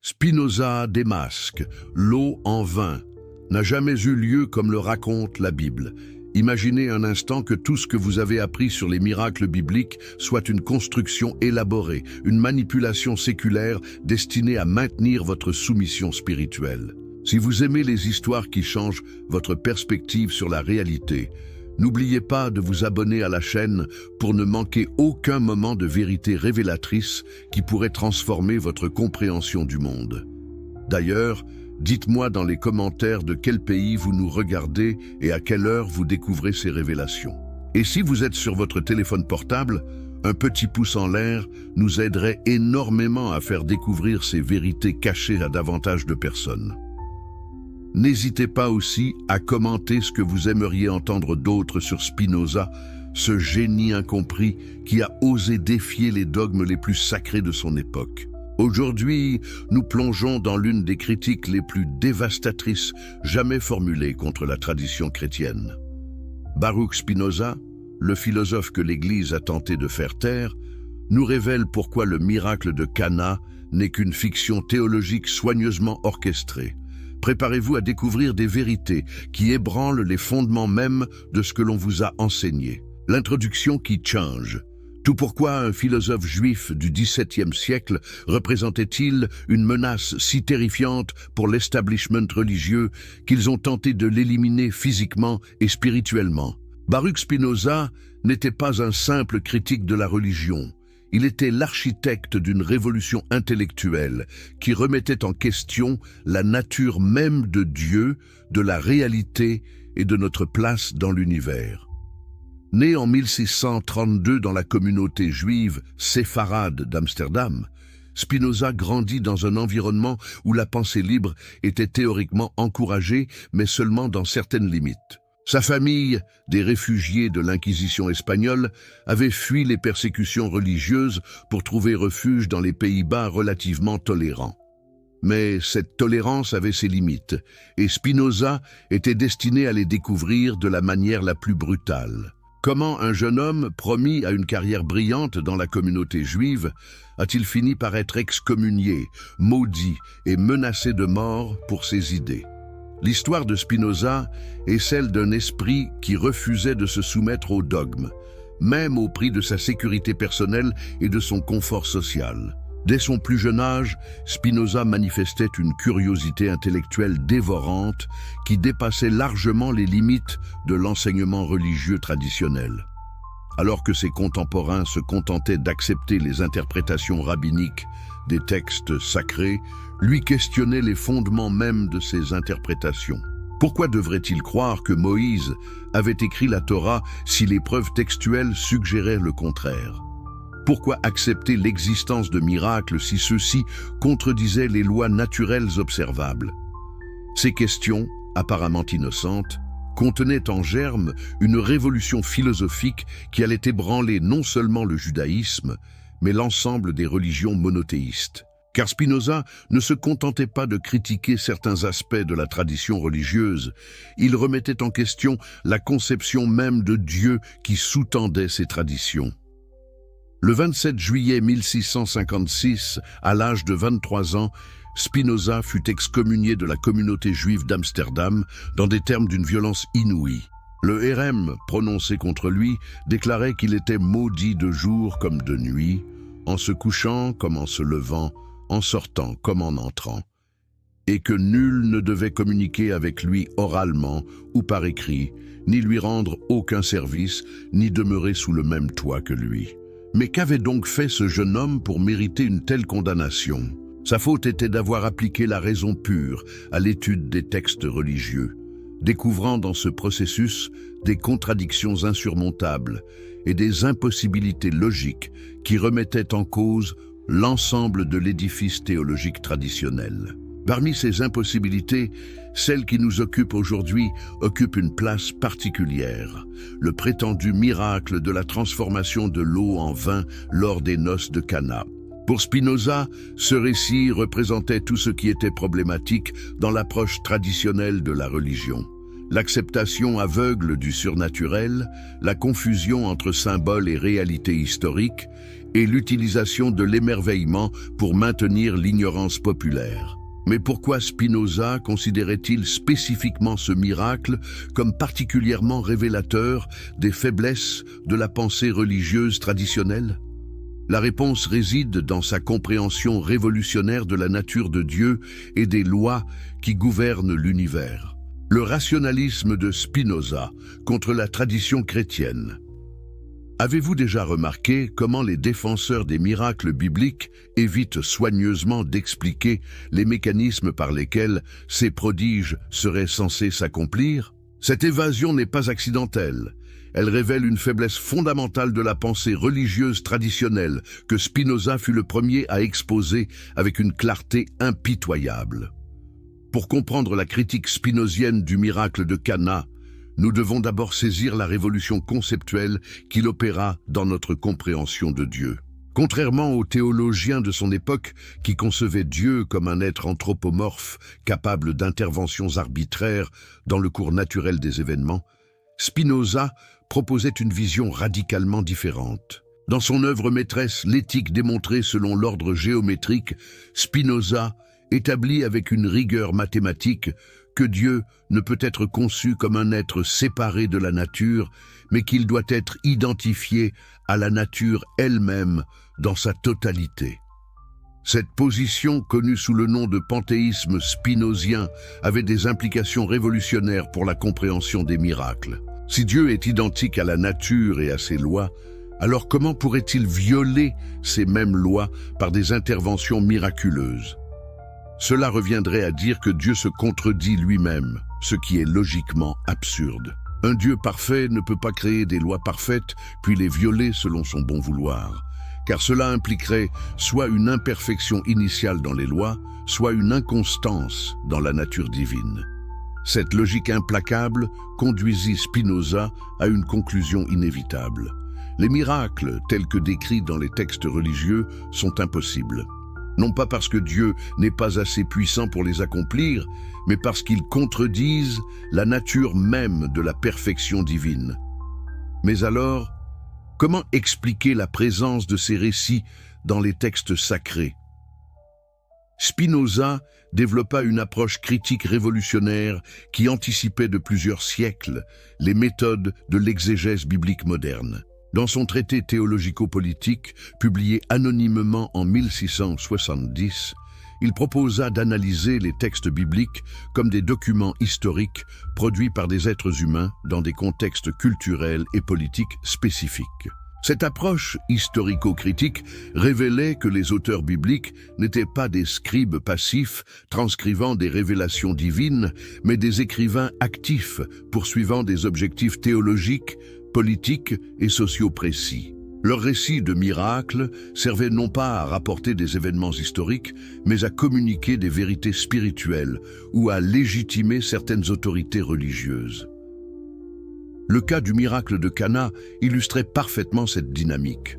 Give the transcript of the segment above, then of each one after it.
Spinoza démasque, l'eau en vin, n'a jamais eu lieu comme le raconte la Bible. Imaginez un instant que tout ce que vous avez appris sur les miracles bibliques soit une construction élaborée, une manipulation séculaire destinée à maintenir votre soumission spirituelle. Si vous aimez les histoires qui changent votre perspective sur la réalité, n'oubliez pas de vous abonner à la chaîne pour ne manquer aucun moment de vérité révélatrice qui pourrait transformer votre compréhension du monde. D'ailleurs, dites-moi dans les commentaires de quel pays vous nous regardez et à quelle heure vous découvrez ces révélations. Et si vous êtes sur votre téléphone portable, un petit pouce en l'air nous aiderait énormément à faire découvrir ces vérités cachées à davantage de personnes. N'hésitez pas aussi à commenter ce que vous aimeriez entendre d'autre sur Spinoza, ce génie incompris qui a osé défier les dogmes les plus sacrés de son époque. Aujourd'hui, nous plongeons dans l'une des critiques les plus dévastatrices jamais formulées contre la tradition chrétienne. Baruch Spinoza, le philosophe que l'Église a tenté de faire taire, nous révèle pourquoi le miracle de Cana n'est qu'une fiction théologique soigneusement orchestrée. Préparez-vous à découvrir des vérités qui ébranlent les fondements mêmes de ce que l'on vous a enseigné. L'introduction qui change. Tout pourquoi un philosophe juif du XVIIe siècle représentait-il une menace si terrifiante pour l'establishment religieux qu'ils ont tenté de l'éliminer physiquement et spirituellement. Baruch Spinoza n'était pas un simple critique de la religion. Il était l'architecte d'une révolution intellectuelle qui remettait en question la nature même de Dieu, de la réalité et de notre place dans l'univers. Né en 1632 dans la communauté juive séfarade d'Amsterdam, Spinoza grandit dans un environnement où la pensée libre était théoriquement encouragée, mais seulement dans certaines limites. Sa famille, des réfugiés de l'Inquisition espagnole, avait fui les persécutions religieuses pour trouver refuge dans les Pays-Bas relativement tolérants. Mais cette tolérance avait ses limites, et Spinoza était destiné à les découvrir de la manière la plus brutale. Comment un jeune homme, promis à une carrière brillante dans la communauté juive, a-t-il fini par être excommunié, maudit et menacé de mort pour ses idées? L'histoire de Spinoza est celle d'un esprit qui refusait de se soumettre aux dogmes, même au prix de sa sécurité personnelle et de son confort social. Dès son plus jeune âge, Spinoza manifestait une curiosité intellectuelle dévorante qui dépassait largement les limites de l'enseignement religieux traditionnel. Alors que ses contemporains se contentaient d'accepter les interprétations rabbiniques des textes sacrés, lui questionnait les fondements mêmes de ces interprétations. Pourquoi devrait-il croire que Moïse avait écrit la Torah si les preuves textuelles suggéraient le contraire? Pourquoi accepter l'existence de miracles si ceux-ci contredisaient les lois naturelles observables? Ces questions, apparemment innocentes, contenaient en germe une révolution philosophique qui allait ébranler non seulement le judaïsme, mais l'ensemble des religions monothéistes. Car Spinoza ne se contentait pas de critiquer certains aspects de la tradition religieuse, il remettait en question la conception même de Dieu qui sous-tendait ces traditions. Le 27 juillet 1656, à l'âge de 23 ans, Spinoza fut excommunié de la communauté juive d'Amsterdam dans des termes d'une violence inouïe. Le hérem prononcé contre lui déclarait qu'il était maudit de jour comme de nuit, en se couchant comme en se levant, en sortant comme en entrant, et que nul ne devait communiquer avec lui oralement ou par écrit, ni lui rendre aucun service, ni demeurer sous le même toit que lui. Mais qu'avait donc fait ce jeune homme pour mériter une telle condamnation? Sa faute était d'avoir appliqué la raison pure à l'étude des textes religieux, découvrant dans ce processus des contradictions insurmontables et des impossibilités logiques qui remettaient en cause l'ensemble de l'édifice théologique traditionnel. Parmi ces impossibilités, celle qui nous occupe aujourd'hui occupe une place particulière, le prétendu miracle de la transformation de l'eau en vin lors des noces de Cana. Pour Spinoza, ce récit représentait tout ce qui était problématique dans l'approche traditionnelle de la religion. L'acceptation aveugle du surnaturel, la confusion entre symboles et réalité historique, et l'utilisation de l'émerveillement pour maintenir l'ignorance populaire. Mais pourquoi Spinoza considérait-il spécifiquement ce miracle comme particulièrement révélateur des faiblesses de la pensée religieuse traditionnelle? La réponse réside dans sa compréhension révolutionnaire de la nature de Dieu et des lois qui gouvernent l'univers. Le rationalisme de Spinoza contre la tradition chrétienne. Avez-vous déjà remarqué comment les défenseurs des miracles bibliques évitent soigneusement d'expliquer les mécanismes par lesquels ces prodiges seraient censés s'accomplir? Cette évasion n'est pas accidentelle. Elle révèle une faiblesse fondamentale de la pensée religieuse traditionnelle que Spinoza fut le premier à exposer avec une clarté impitoyable. Pour comprendre la critique spinozienne du miracle de Cana, nous devons d'abord saisir la révolution conceptuelle qu'il opéra dans notre compréhension de Dieu. Contrairement aux théologiens de son époque qui concevaient Dieu comme un être anthropomorphe capable d'interventions arbitraires dans le cours naturel des événements, Spinoza proposait une vision radicalement différente. Dans son œuvre maîtresse, L'éthique démontrée selon l'ordre géométrique, Spinoza établit avec une rigueur mathématique que Dieu ne peut être conçu comme un être séparé de la nature, mais qu'il doit être identifié à la nature elle-même dans sa totalité. Cette position, connue sous le nom de panthéisme spinozien, avait des implications révolutionnaires pour la compréhension des miracles. Si Dieu est identique à la nature et à ses lois, alors comment pourrait-il violer ces mêmes lois par des interventions miraculeuses? Cela reviendrait à dire que Dieu se contredit lui-même, ce qui est logiquement absurde. Un Dieu parfait ne peut pas créer des lois parfaites puis les violer selon son bon vouloir, car cela impliquerait soit une imperfection initiale dans les lois, soit une inconstance dans la nature divine. Cette logique implacable conduisit Spinoza à une conclusion inévitable. Les miracles, tels que décrits dans les textes religieux, sont impossibles. Non pas parce que Dieu n'est pas assez puissant pour les accomplir, mais parce qu'ils contredisent la nature même de la perfection divine. Mais alors, comment expliquer la présence de ces récits dans les textes sacrés? Spinoza développa une approche critique révolutionnaire qui anticipait de plusieurs siècles les méthodes de l'exégèse biblique moderne. Dans son traité théologico-politique, publié anonymement en 1670, il proposa d'analyser les textes bibliques comme des documents historiques produits par des êtres humains dans des contextes culturels et politiques spécifiques. Cette approche historico-critique révélait que les auteurs bibliques n'étaient pas des scribes passifs transcrivant des révélations divines, mais des écrivains actifs poursuivant des objectifs théologiques, politiques et sociaux précis. Leurs récits de miracles servaient non pas à rapporter des événements historiques, mais à communiquer des vérités spirituelles ou à légitimer certaines autorités religieuses. Le cas du miracle de Cana illustrait parfaitement cette dynamique.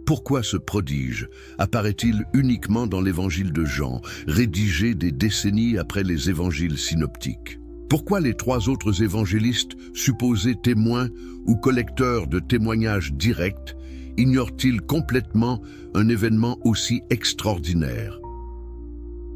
Pourquoi ce prodige apparaît-il uniquement dans l'évangile de Jean, rédigé des décennies après les évangiles synoptiques? Pourquoi les trois autres évangélistes, supposés témoins ou collecteurs de témoignages directs, ignorent-ils complètement un événement aussi extraordinaire?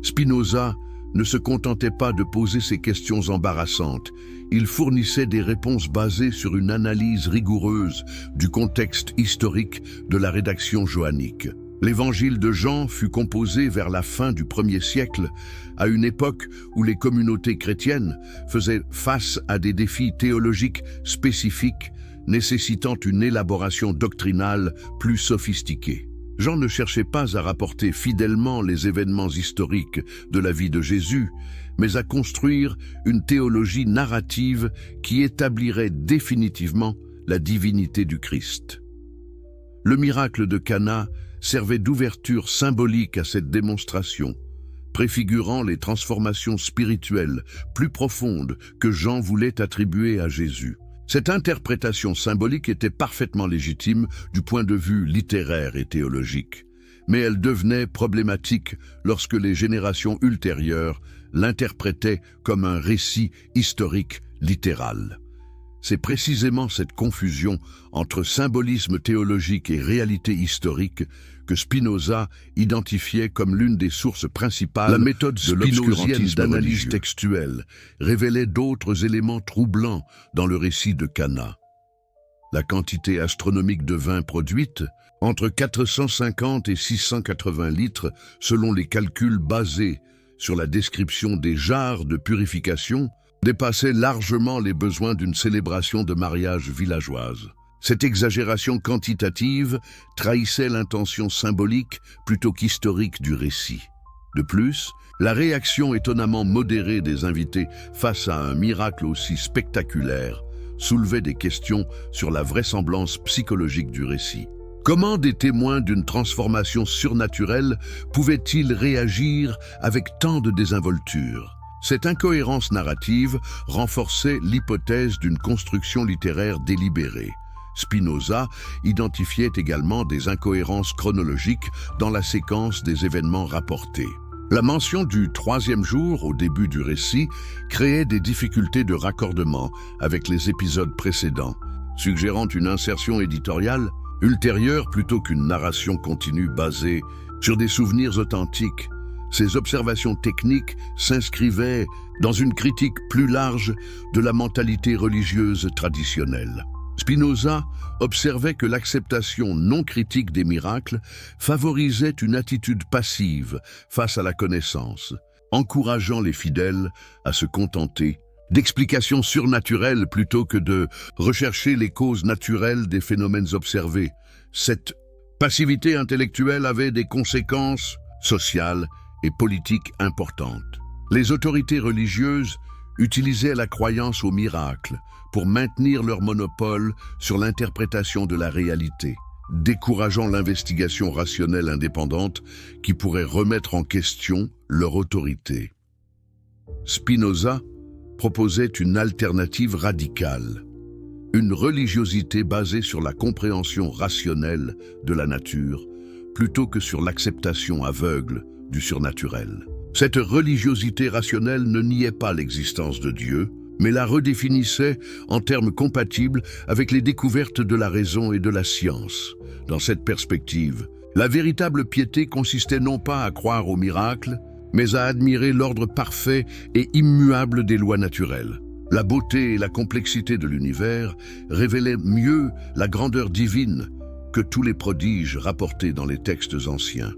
Spinoza ne se contentait pas de poser ces questions embarrassantes, il fournissait des réponses basées sur une analyse rigoureuse du contexte historique de la rédaction johannique. L'évangile de Jean fut composé vers la fin du 1er siècle, à une époque où les communautés chrétiennes faisaient face à des défis théologiques spécifiques nécessitant une élaboration doctrinale plus sophistiquée. Jean ne cherchait pas à rapporter fidèlement les événements historiques de la vie de Jésus, mais à construire une théologie narrative qui établirait définitivement la divinité du Christ. Le miracle de Cana servait d'ouverture symbolique à cette démonstration, préfigurant les transformations spirituelles plus profondes que Jean voulait attribuer à Jésus. Cette interprétation symbolique était parfaitement légitime du point de vue littéraire et théologique, mais elle devenait problématique lorsque les générations ultérieures l'interprétaient comme un récit historique littéral. C'est précisément cette confusion entre symbolisme théologique et réalité historique que Spinoza identifiait comme l'une des sources principales. La méthode spinozienne d'analyse textuelle révélait d'autres éléments troublants dans le récit de Cana. La quantité astronomique de vin produite, entre 450 et 680 litres selon les calculs basés sur la description des jarres de purification, dépassait largement les besoins d'une célébration de mariage villageoise. Cette exagération quantitative trahissait l'intention symbolique plutôt qu'historique du récit. De plus, la réaction étonnamment modérée des invités face à un miracle aussi spectaculaire soulevait des questions sur la vraisemblance psychologique du récit. Comment des témoins d'une transformation surnaturelle pouvaient-ils réagir avec tant de désinvolture ? Cette incohérence narrative renforçait l'hypothèse d'une construction littéraire délibérée. Spinoza identifiait également des incohérences chronologiques dans la séquence des événements rapportés. La mention du troisième jour au début du récit créait des difficultés de raccordement avec les épisodes précédents, suggérant une insertion éditoriale ultérieure plutôt qu'une narration continue basée sur des souvenirs authentiques. Ces observations techniques s'inscrivaient dans une critique plus large de la mentalité religieuse traditionnelle. Spinoza observait que l'acceptation non critique des miracles favorisait une attitude passive face à la connaissance, encourageant les fidèles à se contenter d'explications surnaturelles plutôt que de rechercher les causes naturelles des phénomènes observés. Cette passivité intellectuelle avait des conséquences sociales et politiques importantes. Les autorités religieuses utilisaient la croyance au miracle pour maintenir leur monopole sur l'interprétation de la réalité, décourageant l'investigation rationnelle indépendante qui pourrait remettre en question leur autorité. Spinoza proposait une alternative radicale, une religiosité basée sur la compréhension rationnelle de la nature plutôt que sur l'acceptation aveugle du surnaturel. Cette religiosité rationnelle ne niait pas l'existence de Dieu, mais la redéfinissait en termes compatibles avec les découvertes de la raison et de la science. Dans cette perspective, la véritable piété consistait non pas à croire aux miracles, mais à admirer l'ordre parfait et immuable des lois naturelles. La beauté et la complexité de l'univers révélaient mieux la grandeur divine que tous les prodiges rapportés dans les textes anciens.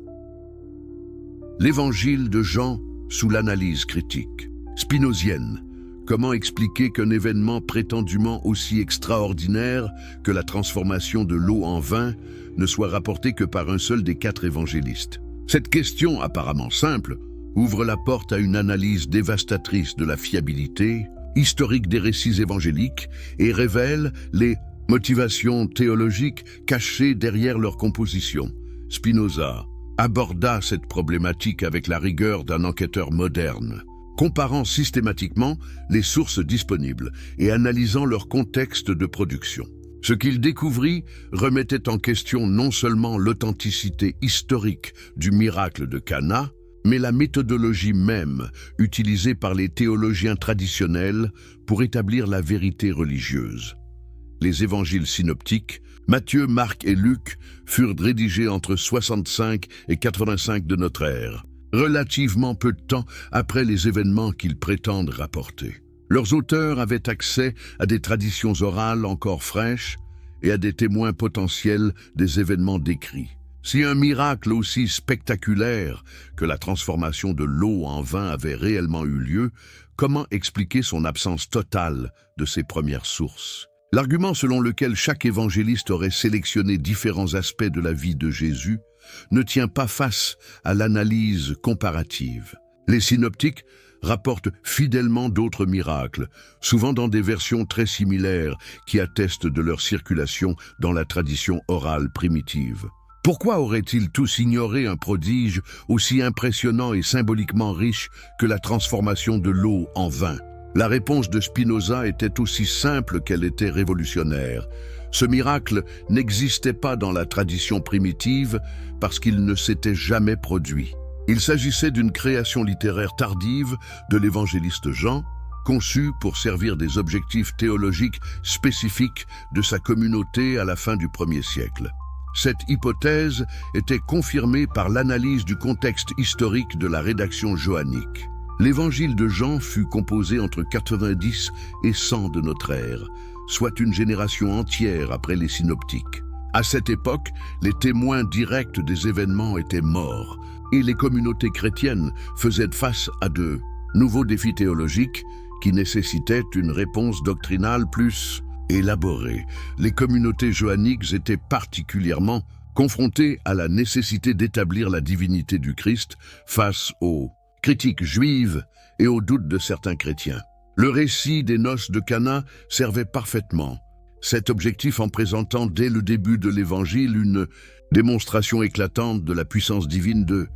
L'Évangile de Jean sous l'analyse critique. Spinozienne. Comment expliquer qu'un événement prétendument aussi extraordinaire que la transformation de l'eau en vin ne soit rapporté que par un seul des 4 évangélistes? Cette question, apparemment simple, ouvre la porte à une analyse dévastatrice de la fiabilité historique des récits évangéliques et révèle les motivations théologiques cachées derrière leur composition. Spinoza aborda cette problématique avec la rigueur d'un enquêteur moderne, comparant systématiquement les sources disponibles et analysant leur contexte de production. Ce qu'il découvrit remettait en question non seulement l'authenticité historique du miracle de Cana, mais la méthodologie même utilisée par les théologiens traditionnels pour établir la vérité religieuse. Les évangiles synoptiques, Matthieu, Marc et Luc, furent rédigés entre 65 et 85 de notre ère, relativement peu de temps après les événements qu'ils prétendent rapporter. Leurs auteurs avaient accès à des traditions orales encore fraîches et à des témoins potentiels des événements décrits. Si un miracle aussi spectaculaire que la transformation de l'eau en vin avait réellement eu lieu, comment expliquer son absence totale de ses premières sources? L'argument selon lequel chaque évangéliste aurait sélectionné différents aspects de la vie de Jésus ne tient pas face à l'analyse comparative. Les synoptiques rapportent fidèlement d'autres miracles, souvent dans des versions très similaires qui attestent de leur circulation dans la tradition orale primitive. Pourquoi auraient-ils tous ignoré un prodige aussi impressionnant et symboliquement riche que la transformation de l'eau en vin? La réponse de Spinoza était aussi simple qu'elle était révolutionnaire. Ce miracle n'existait pas dans la tradition primitive parce qu'il ne s'était jamais produit. Il s'agissait d'une création littéraire tardive de l'évangéliste Jean, conçu pour servir des objectifs théologiques spécifiques de sa communauté à la fin du 1er siècle. Cette hypothèse était confirmée par l'analyse du contexte historique de la rédaction johannique. L'évangile de Jean fut composé entre 90 et 100 de notre ère, soit une génération entière après les synoptiques. À cette époque, les témoins directs des événements étaient morts et les communautés chrétiennes faisaient face à de nouveaux défis théologiques qui nécessitaient une réponse doctrinale plus élaborée. Les communautés johanniques étaient particulièrement confrontées à la nécessité d'établir la divinité du Christ face aux critiques juives et aux doutes de certains chrétiens. Le récit des noces de Cana servait parfaitement cet objectif en présentant dès le début de l'Évangile une démonstration éclatante de la puissance divine de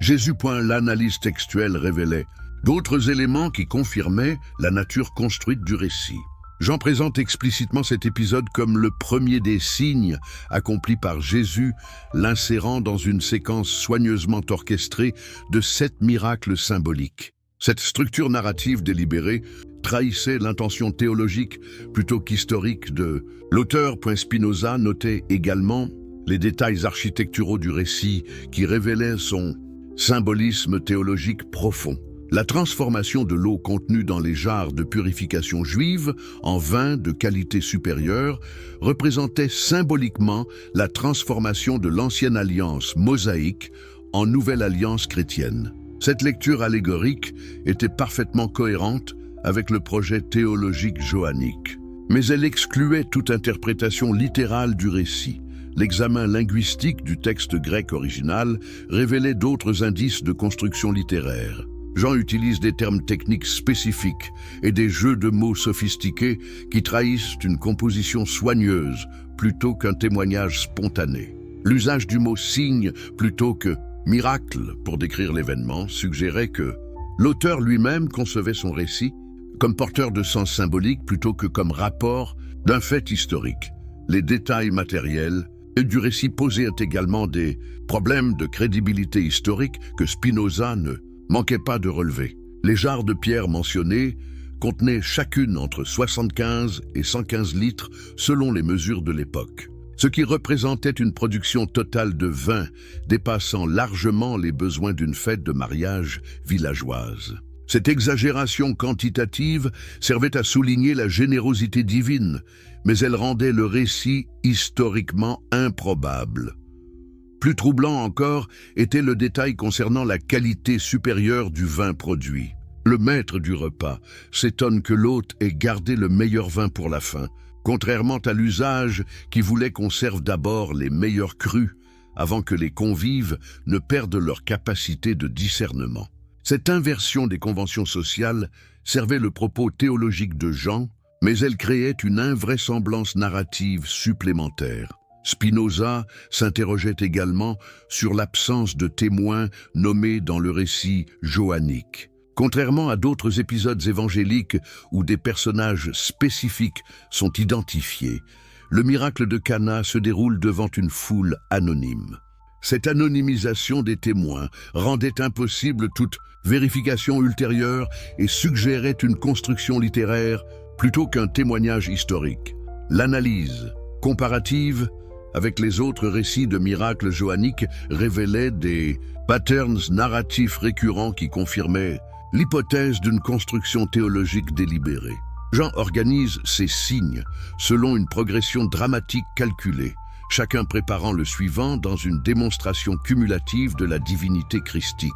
Jésus. L'analyse textuelle révélait d'autres éléments qui confirmaient la nature construite du récit. Jean présente explicitement cet épisode comme le premier des signes accomplis par Jésus, l'insérant dans une séquence soigneusement orchestrée de 7 miracles symboliques. Cette structure narrative délibérée trahissait l'intention théologique plutôt qu'historique de l'auteur. Spinoza notait également les détails architecturaux du récit qui révélaient son symbolisme théologique profond. La transformation de l'eau contenue dans les jarres de purification juive en vin de qualité supérieure représentait symboliquement la transformation de l'ancienne alliance mosaïque en nouvelle alliance chrétienne. Cette lecture allégorique était parfaitement cohérente avec le projet théologique johannique, mais elle excluait toute interprétation littérale du récit. L'examen linguistique du texte grec original révélait d'autres indices de construction littéraire. Jean utilise des termes techniques spécifiques et des jeux de mots sophistiqués qui trahissent une composition soigneuse plutôt qu'un témoignage spontané. L'usage du mot « signe » plutôt que « miracle » pour décrire l'événement suggérait que l'auteur lui-même concevait son récit comme porteur de sens symbolique plutôt que comme rapport d'un fait historique. Les détails matériels du récit posaient également des problèmes de crédibilité historique que Spinoza ne manquait pas de relever. Les jarres de pierre mentionnées contenaient chacune entre 75 et 115 litres selon les mesures de l'époque, ce qui représentait une production totale de vin dépassant largement les besoins d'une fête de mariage villageoise. Cette exagération quantitative servait à souligner la générosité divine, mais elle rendait le récit historiquement improbable. Plus troublant encore était le détail concernant la qualité supérieure du vin produit. Le maître du repas s'étonne que l'hôte ait gardé le meilleur vin pour la fin, contrairement à l'usage qui voulait qu'on serve d'abord les meilleurs crus avant que les convives ne perdent leur capacité de discernement. Cette inversion des conventions sociales servait le propos théologique de Jean, mais elle créait une invraisemblance narrative supplémentaire. Spinoza s'interrogeait également sur l'absence de témoins nommés dans le récit johannique. Contrairement à d'autres épisodes évangéliques où des personnages spécifiques sont identifiés, le miracle de Cana se déroule devant une foule anonyme. Cette anonymisation des témoins rendait impossible toute vérification ultérieure et suggérait une construction littéraire plutôt qu'un témoignage historique. L'analyse comparative avec les autres récits de miracles johanniques révélait des patterns narratifs récurrents qui confirmaient l'hypothèse d'une construction théologique délibérée. Jean organise ces signes selon une progression dramatique calculée, chacun préparant le suivant dans une démonstration cumulative de la divinité christique.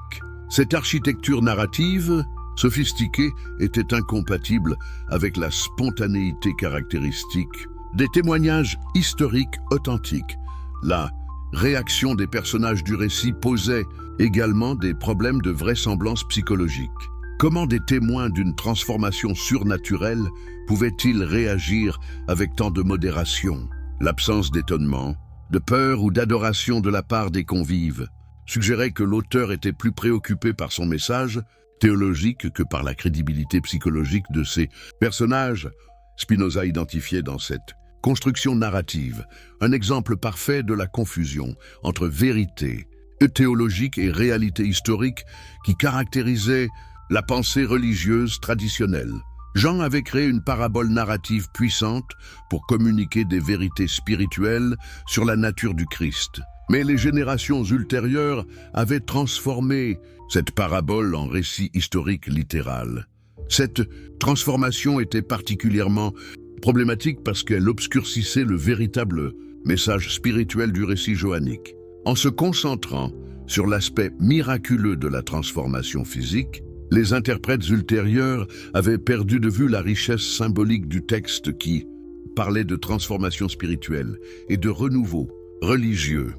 Cette architecture narrative sophistiquée était incompatible avec la spontanéité caractéristique des témoignages historiques authentiques. La réaction des personnages du récit posait également des problèmes de vraisemblance psychologique. Comment des témoins d'une transformation surnaturelle pouvaient-ils réagir avec tant de modération? L'absence d'étonnement, de peur ou d'adoration de la part des convives suggérait que l'auteur était plus préoccupé par son message théologique que par la crédibilité psychologique de ses personnages. Spinoza identifiait dans cette construction narrative un exemple parfait de la confusion entre vérité théologique et réalité historique qui caractérisait la pensée religieuse traditionnelle. Jean avait créé une parabole narrative puissante pour communiquer des vérités spirituelles sur la nature du Christ. Mais les générations ultérieures avaient transformé cette parabole en récit historique littéral. Cette transformation était particulièrement problématique parce qu'elle obscurcissait le véritable message spirituel du récit johannique. En se concentrant sur l'aspect miraculeux de la transformation physique, les interprètes ultérieurs avaient perdu de vue la richesse symbolique du texte qui parlait de transformation spirituelle et de renouveau religieux.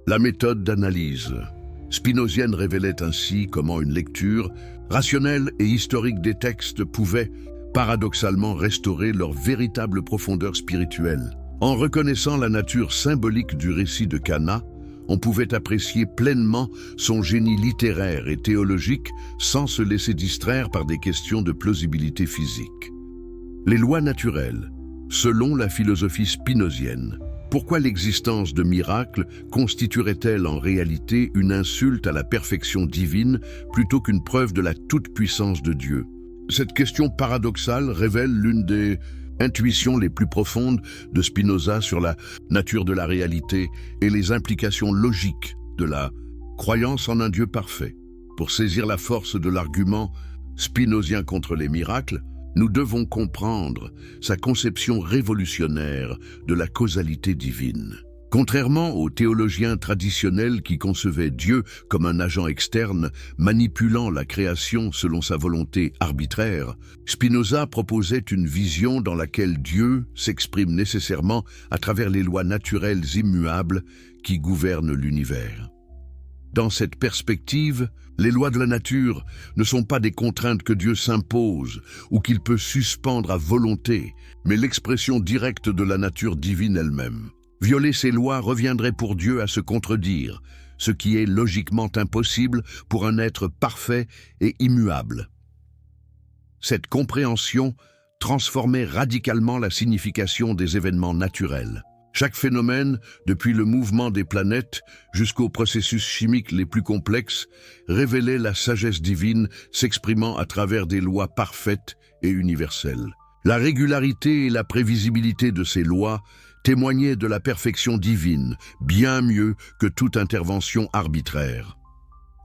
La méthode d'analyse spinozienne révélait ainsi comment une lecture rationnelle et historique des textes pouvait paradoxalement restaurer leur véritable profondeur spirituelle. En reconnaissant la nature symbolique du récit de Cana, on pouvait apprécier pleinement son génie littéraire et théologique sans se laisser distraire par des questions de plausibilité physique. Les lois naturelles, selon la philosophie spinozienne, pourquoi l'existence de miracles constituerait-elle en réalité une insulte à la perfection divine plutôt qu'une preuve de la toute-puissance de Dieu? Cette question paradoxale révèle l'une des intuitions les plus profondes de Spinoza sur la nature de la réalité et les implications logiques de la croyance en un Dieu parfait. Pour saisir la force de l'argument spinozien contre les miracles, nous devons comprendre sa conception révolutionnaire de la causalité divine. Contrairement aux théologiens traditionnels qui concevaient Dieu comme un agent externe manipulant la création selon sa volonté arbitraire, Spinoza proposait une vision dans laquelle Dieu s'exprime nécessairement à travers les lois naturelles immuables qui gouvernent l'univers. Dans cette perspective, les lois de la nature ne sont pas des contraintes que Dieu s'impose ou qu'il peut suspendre à volonté, mais l'expression directe de la nature divine elle-même. Violer ces lois reviendrait pour Dieu à se contredire, ce qui est logiquement impossible pour un être parfait et immuable. Cette compréhension transformait radicalement la signification des événements naturels. Chaque phénomène, depuis le mouvement des planètes jusqu'aux processus chimiques les plus complexes, révélait la sagesse divine s'exprimant à travers des lois parfaites et universelles. La régularité et la prévisibilité de ces lois témoignaient de la perfection divine, bien mieux que toute intervention arbitraire.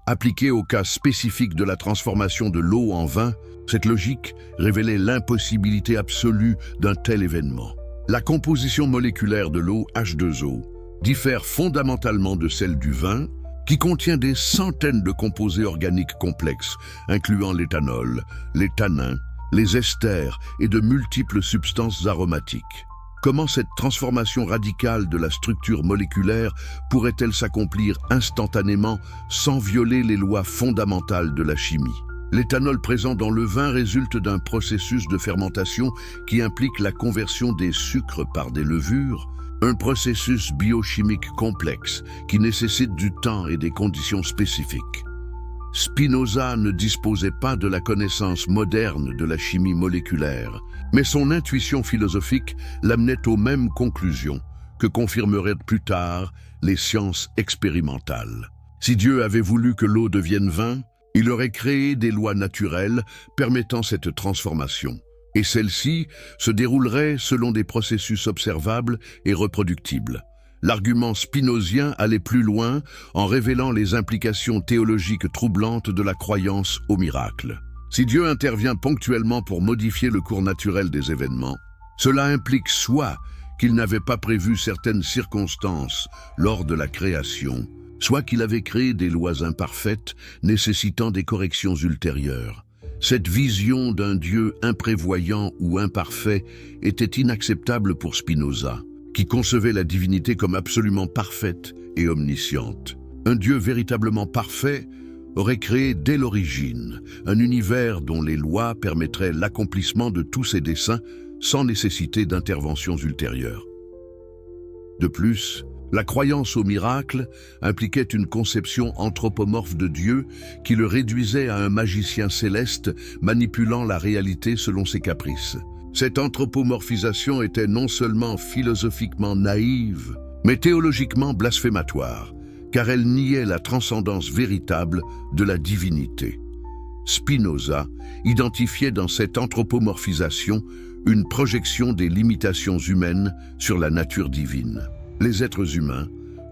Appliquée au cas spécifique de la transformation de l'eau en vin, cette logique révélait l'impossibilité absolue d'un tel événement. La composition moléculaire de l'eau H2O diffère fondamentalement de celle du vin, qui contient des centaines de composés organiques complexes, incluant l'éthanol, les tanins, les esters et de multiples substances aromatiques. Comment cette transformation radicale de la structure moléculaire pourrait-elle s'accomplir instantanément sans violer les lois fondamentales de la chimie? L'éthanol présent dans le vin résulte d'un processus de fermentation qui implique la conversion des sucres par des levures, un processus biochimique complexe qui nécessite du temps et des conditions spécifiques. Spinoza ne disposait pas de la connaissance moderne de la chimie moléculaire, mais son intuition philosophique l'amenait aux mêmes conclusions que confirmeraient plus tard les sciences expérimentales. Si Dieu avait voulu que l'eau devienne vin, il aurait créé des lois naturelles permettant cette transformation, et celles-ci se dérouleraient selon des processus observables et reproductibles. L'argument spinozien allait plus loin en révélant les implications théologiques troublantes de la croyance au miracle. Si Dieu intervient ponctuellement pour modifier le cours naturel des événements, cela implique soit qu'il n'avait pas prévu certaines circonstances lors de la création, soit qu'il avait créé des lois imparfaites nécessitant des corrections ultérieures. Cette vision d'un Dieu imprévoyant ou imparfait était inacceptable pour Spinoza, qui concevait la divinité comme absolument parfaite et omnisciente. Un Dieu véritablement parfait aurait créé dès l'origine un univers dont les lois permettraient l'accomplissement de tous ses desseins sans nécessité d'interventions ultérieures. De plus, la croyance au miracle impliquait une conception anthropomorphe de Dieu qui le réduisait à un magicien céleste manipulant la réalité selon ses caprices. Cette anthropomorphisation était non seulement philosophiquement naïve, mais théologiquement blasphématoire, car elle niait la transcendance véritable de la divinité. Spinoza identifiait dans cette anthropomorphisation une projection des limitations humaines sur la nature divine. Les êtres humains,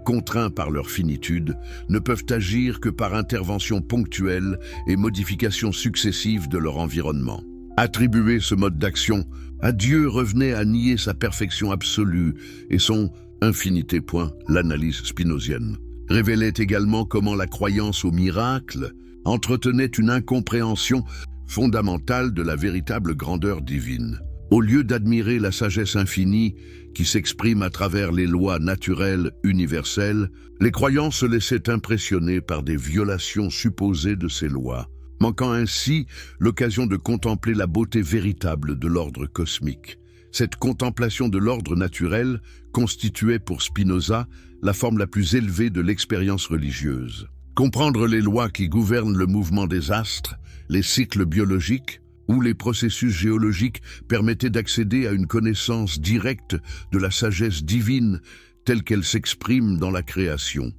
contraints par leur finitude, ne peuvent agir que par intervention ponctuelle et modification successive de leur environnement. Attribuer ce mode d'action à Dieu revenait à nier sa perfection absolue et son infinité. L'analyse spinozienne révélait également comment la croyance au miracle entretenait une incompréhension fondamentale de la véritable grandeur divine. Au lieu d'admirer la sagesse infinie qui s'exprime à travers les lois naturelles universelles, les croyants se laissaient impressionner par des violations supposées de ces lois, manquant ainsi l'occasion de contempler la beauté véritable de l'ordre cosmique. Cette contemplation de l'ordre naturel constituait pour Spinoza la forme la plus élevée de l'expérience religieuse. Comprendre les lois qui gouvernent le mouvement des astres, les cycles biologiques ou les processus géologiques permettait d'accéder à une connaissance directe de la sagesse divine telle qu'elle s'exprime dans la création.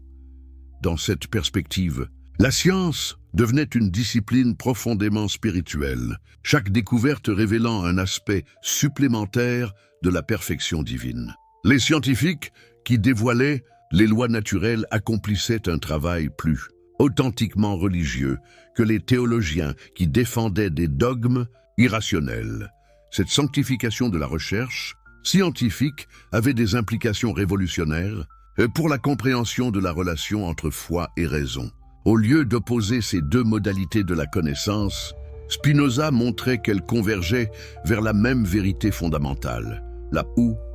Dans cette perspective, la science devenait une discipline profondément spirituelle, chaque découverte révélant un aspect supplémentaire de la perfection divine. Les scientifiques qui dévoilaient les lois naturelles accomplissaient un travail plus authentiquement religieux que les théologiens qui défendaient des dogmes irrationnels. Cette sanctification de la recherche scientifique avait des implications révolutionnaires pour la compréhension de la relation entre foi et raison. Au lieu d'opposer ces deux modalités de la connaissance, Spinoza montrait qu'elles convergeaient vers la même vérité fondamentale, la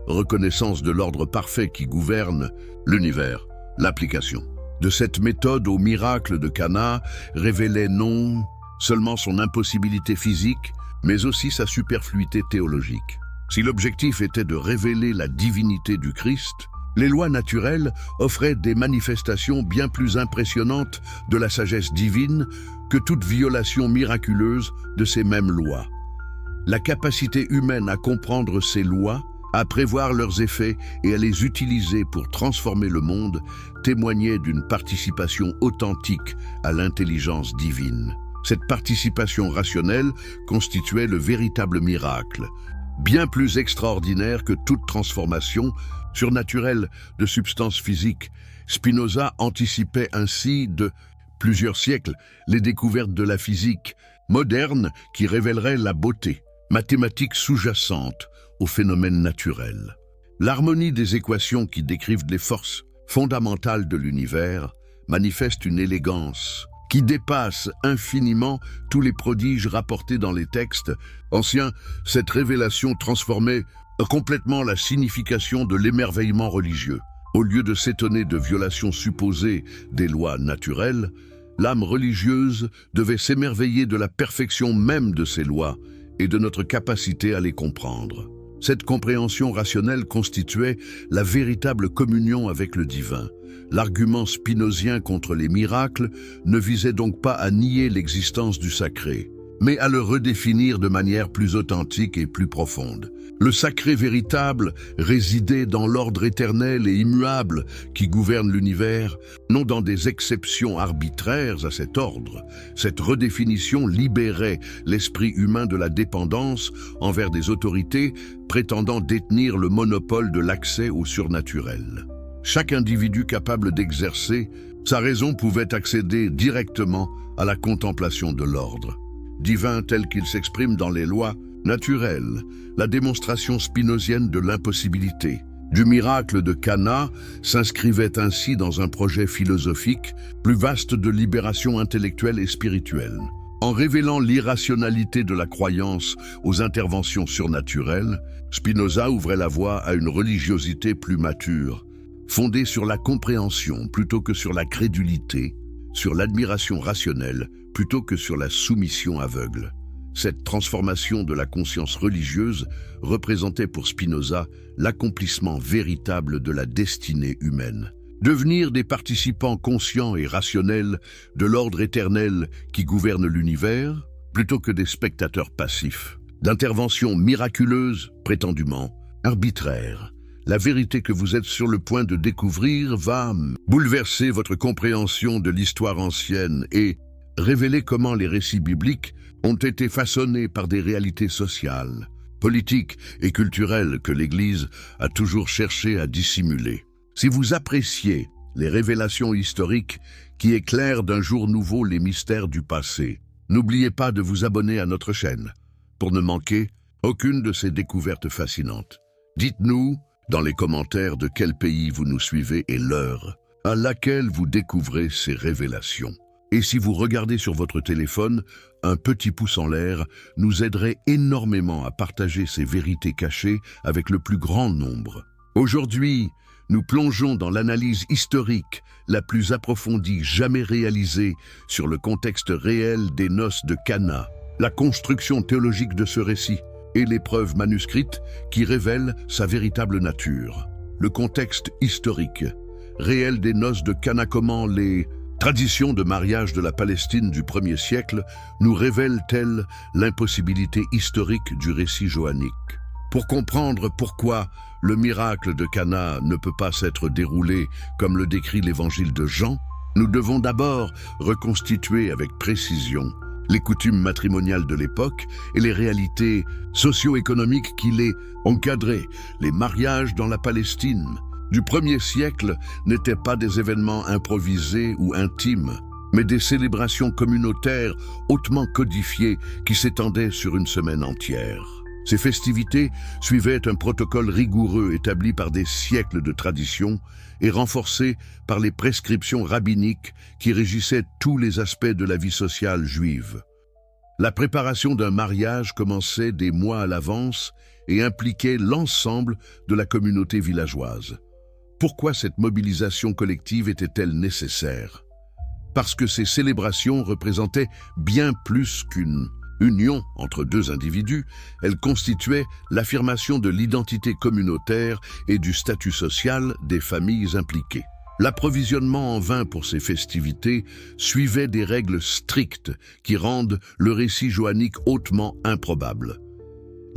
reconnaissance de l'ordre parfait qui gouverne l'univers. L'application de cette méthode au miracle de Cana révélait non seulement son impossibilité physique, mais aussi sa superfluité théologique. Si l'objectif était de révéler la divinité du Christ, les lois naturelles offraient des manifestations bien plus impressionnantes de la sagesse divine que toute violation miraculeuse de ces mêmes lois. La capacité humaine à comprendre ces lois, à prévoir leurs effets et à les utiliser pour transformer le monde témoignait d'une participation authentique à l'intelligence divine. Cette participation rationnelle constituait le véritable miracle, bien plus extraordinaire que toute transformation surnaturelle de substances physiques. Spinoza anticipait ainsi de plusieurs siècles les découvertes de la physique moderne qui révéleraient la beauté mathématique sous-jacente aux phénomènes naturels. L'harmonie des équations qui décrivent les forces fondamentales de l'univers manifeste une élégance qui dépasse infiniment tous les prodiges rapportés dans les textes anciens. Cette révélation transformait complètement la signification de l'émerveillement religieux. Au lieu de s'étonner de violations supposées des lois naturelles, l'âme religieuse devait s'émerveiller de la perfection même de ces lois et de notre capacité à les comprendre. Cette compréhension rationnelle constituait la véritable communion avec le divin. L'argument spinozien contre les miracles ne visait donc pas à nier l'existence du sacré, mais à le redéfinir de manière plus authentique et plus profonde. Le sacré véritable résidait dans l'ordre éternel et immuable qui gouverne l'univers, non dans des exceptions arbitraires à cet ordre. Cette redéfinition libérait l'esprit humain de la dépendance envers des autorités prétendant détenir le monopole de l'accès au surnaturel. Chaque individu capable d'exercer sa raison pouvait accéder directement à la contemplation de l'ordre divin tel qu'il s'exprime dans les lois naturelles, la démonstration spinozienne de l'impossibilité du miracle de Cana s'inscrivait ainsi dans un projet philosophique plus vaste de libération intellectuelle et spirituelle. En révélant l'irrationalité de la croyance aux interventions surnaturelles, Spinoza ouvrait la voie à une religiosité plus mature, fondée sur la compréhension plutôt que sur la crédulité, sur l'admiration rationnelle plutôt que sur la soumission aveugle. Cette transformation de la conscience religieuse représentait pour Spinoza l'accomplissement véritable de la destinée humaine. Devenir des participants conscients et rationnels de l'ordre éternel qui gouverne l'univers, plutôt que des spectateurs passifs, d'interventions miraculeuses, prétendument arbitraires. La vérité que vous êtes sur le point de découvrir va bouleverser votre compréhension de l'histoire ancienne et révélait comment les récits bibliques ont été façonnés par des réalités sociales, politiques et culturelles que l'Église a toujours cherché à dissimuler. Si vous appréciez les révélations historiques qui éclairent d'un jour nouveau les mystères du passé, n'oubliez pas de vous abonner à notre chaîne pour ne manquer aucune de ces découvertes fascinantes. Dites-nous dans les commentaires de quel pays vous nous suivez et l'heure à laquelle vous découvrez ces révélations. Et si vous regardez sur votre téléphone, un petit pouce en l'air nous aiderait énormément à partager ces vérités cachées avec le plus grand nombre. Aujourd'hui, nous plongeons dans l'analyse historique la plus approfondie jamais réalisée sur le contexte réel des noces de Cana, la construction théologique de ce récit et les preuves manuscrites qui révèlent sa véritable nature. Le contexte historique réel des noces de Cana, comment les traditions de mariage de la Palestine du 1er siècle nous révèlent-elles l'impossibilité historique du récit johannique. Pour comprendre pourquoi le miracle de Cana ne peut pas s'être déroulé comme le décrit l'évangile de Jean, nous devons d'abord reconstituer avec précision les coutumes matrimoniales de l'époque et les réalités socio-économiques qui les encadraient. Les mariages dans la Palestine du 1er siècle n'étaient pas des événements improvisés ou intimes, mais des célébrations communautaires hautement codifiées qui s'étendaient sur une semaine entière. Ces festivités suivaient un protocole rigoureux établi par des siècles de tradition et renforcé par les prescriptions rabbiniques qui régissaient tous les aspects de la vie sociale juive. La préparation d'un mariage commençait des mois à l'avance et impliquait l'ensemble de la communauté villageoise. Pourquoi cette mobilisation collective était-elle nécessaire? Parce que ces célébrations représentaient bien plus qu'une union entre deux individus, elles constituaient l'affirmation de l'identité communautaire et du statut social des familles impliquées. L'approvisionnement en vin pour ces festivités suivait des règles strictes qui rendent le récit johannique hautement improbable.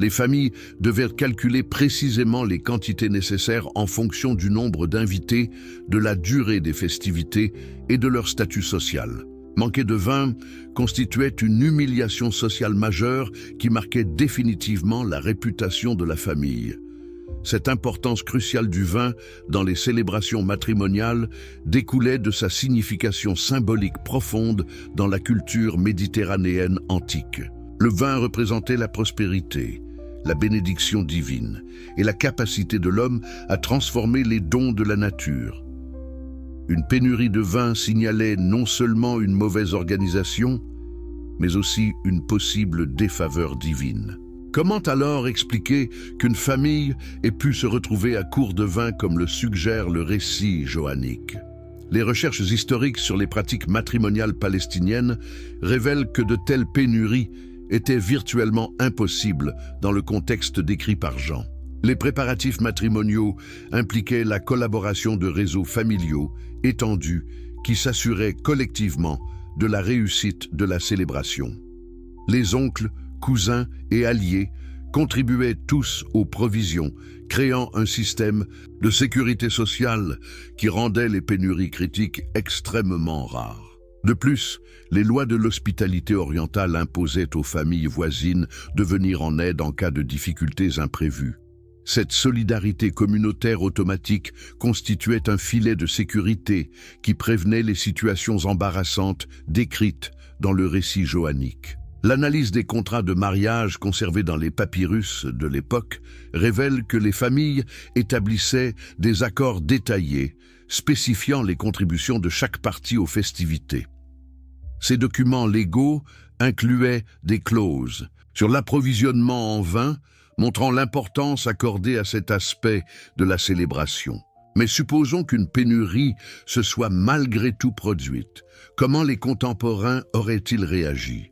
Les familles devaient calculer précisément les quantités nécessaires en fonction du nombre d'invités, de la durée des festivités et de leur statut social. Manquer de vin constituait une humiliation sociale majeure qui marquait définitivement la réputation de la famille. Cette importance cruciale du vin dans les célébrations matrimoniales découlait de sa signification symbolique profonde dans la culture méditerranéenne antique. Le vin représentait la prospérité, la bénédiction divine et la capacité de l'homme à transformer les dons de la nature. Une pénurie de vin signalait non seulement une mauvaise organisation, mais aussi une possible défaveur divine. Comment alors expliquer qu'une famille ait pu se retrouver à court de vin comme le suggère le récit johannique? Les recherches historiques sur les pratiques matrimoniales palestiniennes révèlent que de telles pénuries étaient virtuellement impossibles dans le contexte décrit par Jean. Les préparatifs matrimoniaux impliquaient la collaboration de réseaux familiaux étendus qui s'assuraient collectivement de la réussite de la célébration. Les oncles, cousins et alliés contribuaient tous aux provisions, créant un système de sécurité sociale qui rendait les pénuries critiques extrêmement rares. De plus, les lois de l'hospitalité orientale imposaient aux familles voisines de venir en aide en cas de difficultés imprévues. Cette solidarité communautaire automatique constituait un filet de sécurité qui prévenait les situations embarrassantes décrites dans le récit johannique. L'analyse des contrats de mariage conservés dans les papyrus de l'époque révèle que les familles établissaient des accords détaillés spécifiant les contributions de chaque partie aux festivités. Ces documents légaux incluaient des clauses sur l'approvisionnement en vin, montrant l'importance accordée à cet aspect de la célébration. Mais supposons qu'une pénurie se soit malgré tout produite. Comment les contemporains auraient-ils réagi?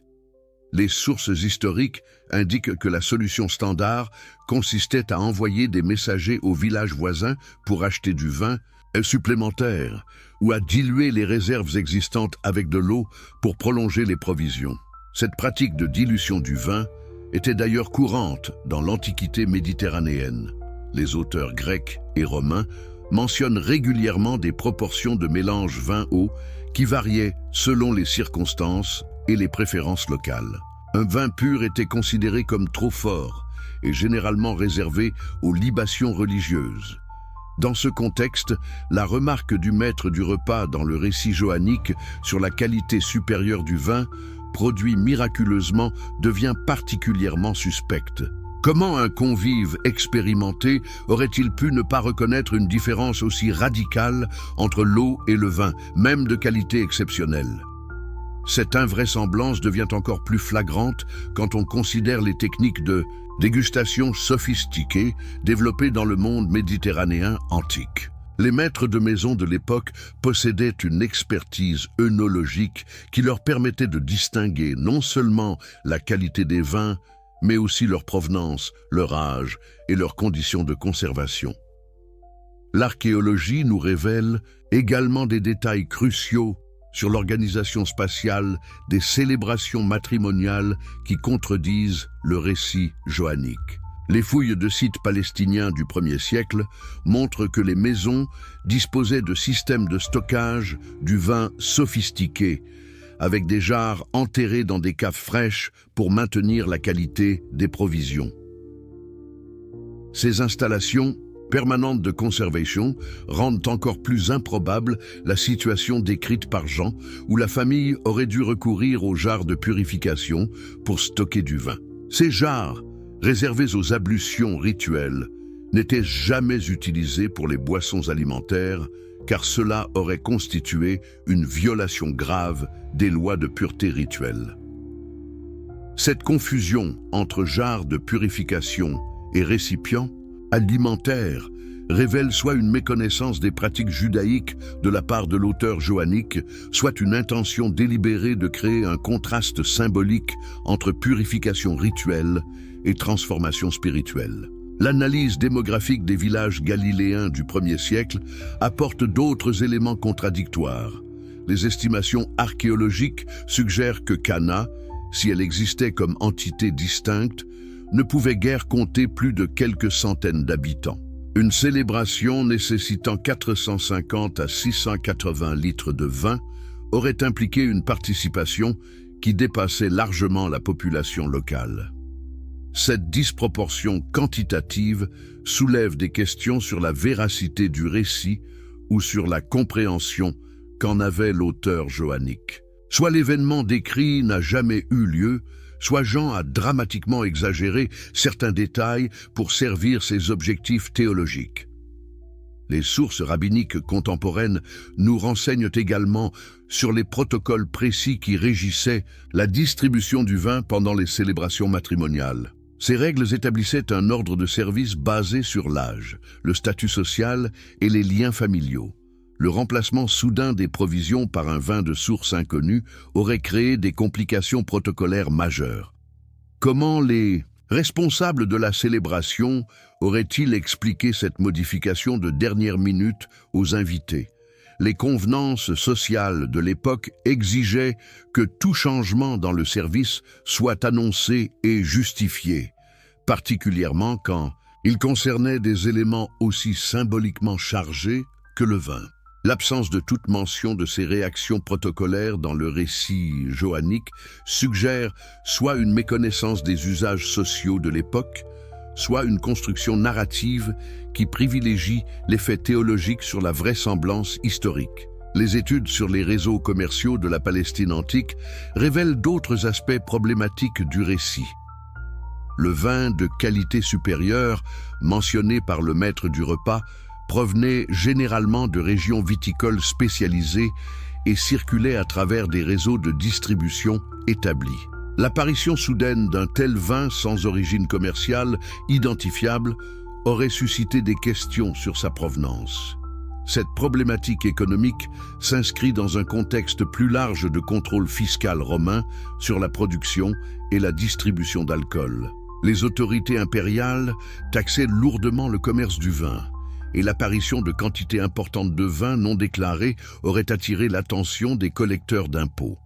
Les sources historiques indiquent que la solution standard consistait à envoyer des messagers aux villages voisins pour acheter du vin supplémentaire ou à diluer les réserves existantes avec de l'eau pour prolonger les provisions. Cette pratique de dilution du vin était d'ailleurs courante dans l'Antiquité méditerranéenne. Les auteurs grecs et romains mentionnent régulièrement des proportions de mélange vin-eau qui variait selon les circonstances et les préférences locales. Un vin pur était considéré comme trop fort et généralement réservé aux libations religieuses. Dans ce contexte, la remarque du maître du repas dans le récit johannique sur la qualité supérieure du vin, produit miraculeusement, devient particulièrement suspecte. Comment un convive expérimenté aurait-il pu ne pas reconnaître une différence aussi radicale entre l'eau et le vin, même de qualité exceptionnelle? Cette invraisemblance devient encore plus flagrante quand on considère les techniques de dégustation sophistiquée développées dans le monde méditerranéen antique. Les maîtres de maison de l'époque possédaient une expertise œnologique qui leur permettait de distinguer non seulement la qualité des vins, mais aussi leur provenance, leur âge et leurs conditions de conservation. L'archéologie nous révèle également des détails cruciaux sur l'organisation spatiale des célébrations matrimoniales qui contredisent le récit johannique. Les fouilles de sites palestiniens du 1er siècle montrent que les maisons disposaient de systèmes de stockage du vin sophistiqués, avec des jarres enterrées dans des caves fraîches pour maintenir la qualité des provisions. Ces installations permanentes de conservation rendent encore plus improbable la situation décrite par Jean, où la famille aurait dû recourir aux jarres de purification pour stocker du vin. Ces jarres, réservées aux ablutions rituelles, n'étaient jamais utilisées pour les boissons alimentaires, car cela aurait constitué une violation grave des lois de pureté rituelle. Cette confusion entre jarres de purification et récipients alimentaires révèle soit une méconnaissance des pratiques judaïques de la part de l'auteur johannique, soit une intention délibérée de créer un contraste symbolique entre purification rituelle et transformation spirituelle. L'analyse démographique des villages galiléens du 1er siècle apporte d'autres éléments contradictoires. Les estimations archéologiques suggèrent que Cana, si elle existait comme entité distincte, ne pouvait guère compter plus de quelques centaines d'habitants. Une célébration nécessitant 450 à 680 litres de vin aurait impliqué une participation qui dépassait largement la population locale. Cette disproportion quantitative soulève des questions sur la véracité du récit ou sur la compréhension qu'en avait l'auteur johannique. Soit l'événement décrit n'a jamais eu lieu, soit Jean a dramatiquement exagéré certains détails pour servir ses objectifs théologiques. Les sources rabbiniques contemporaines nous renseignent également sur les protocoles précis qui régissaient la distribution du vin pendant les célébrations matrimoniales. Ces règles établissaient un ordre de service basé sur l'âge, le statut social et les liens familiaux. Le remplacement soudain des provisions par un vin de source inconnue aurait créé des complications protocolaires majeures. Comment les responsables de la célébration auraient-ils expliqué cette modification de dernière minute aux invités? Les convenances sociales de l'époque exigeaient que tout changement dans le service soit annoncé et justifié, particulièrement quand il concernait des éléments aussi symboliquement chargés que le vin. L'absence de toute mention de ces réactions protocolaires dans le récit johannique suggère soit une méconnaissance des usages sociaux de l'époque, soit une construction narrative qui privilégie l'effet théologique sur la vraisemblance historique. Les études sur les réseaux commerciaux de la Palestine antique révèlent d'autres aspects problématiques du récit. Le vin de qualité supérieure, mentionné par le maître du repas, provenait généralement de régions viticoles spécialisées et circulait à travers des réseaux de distribution établis. L'apparition soudaine d'un tel vin sans origine commerciale identifiable aurait suscité des questions sur sa provenance. Cette problématique économique s'inscrit dans un contexte plus large de contrôle fiscal romain sur la production et la distribution d'alcool. Les autorités impériales taxaient lourdement le commerce du vin, et l'apparition de quantités importantes de vin non déclarés aurait attiré l'attention des collecteurs d'impôts.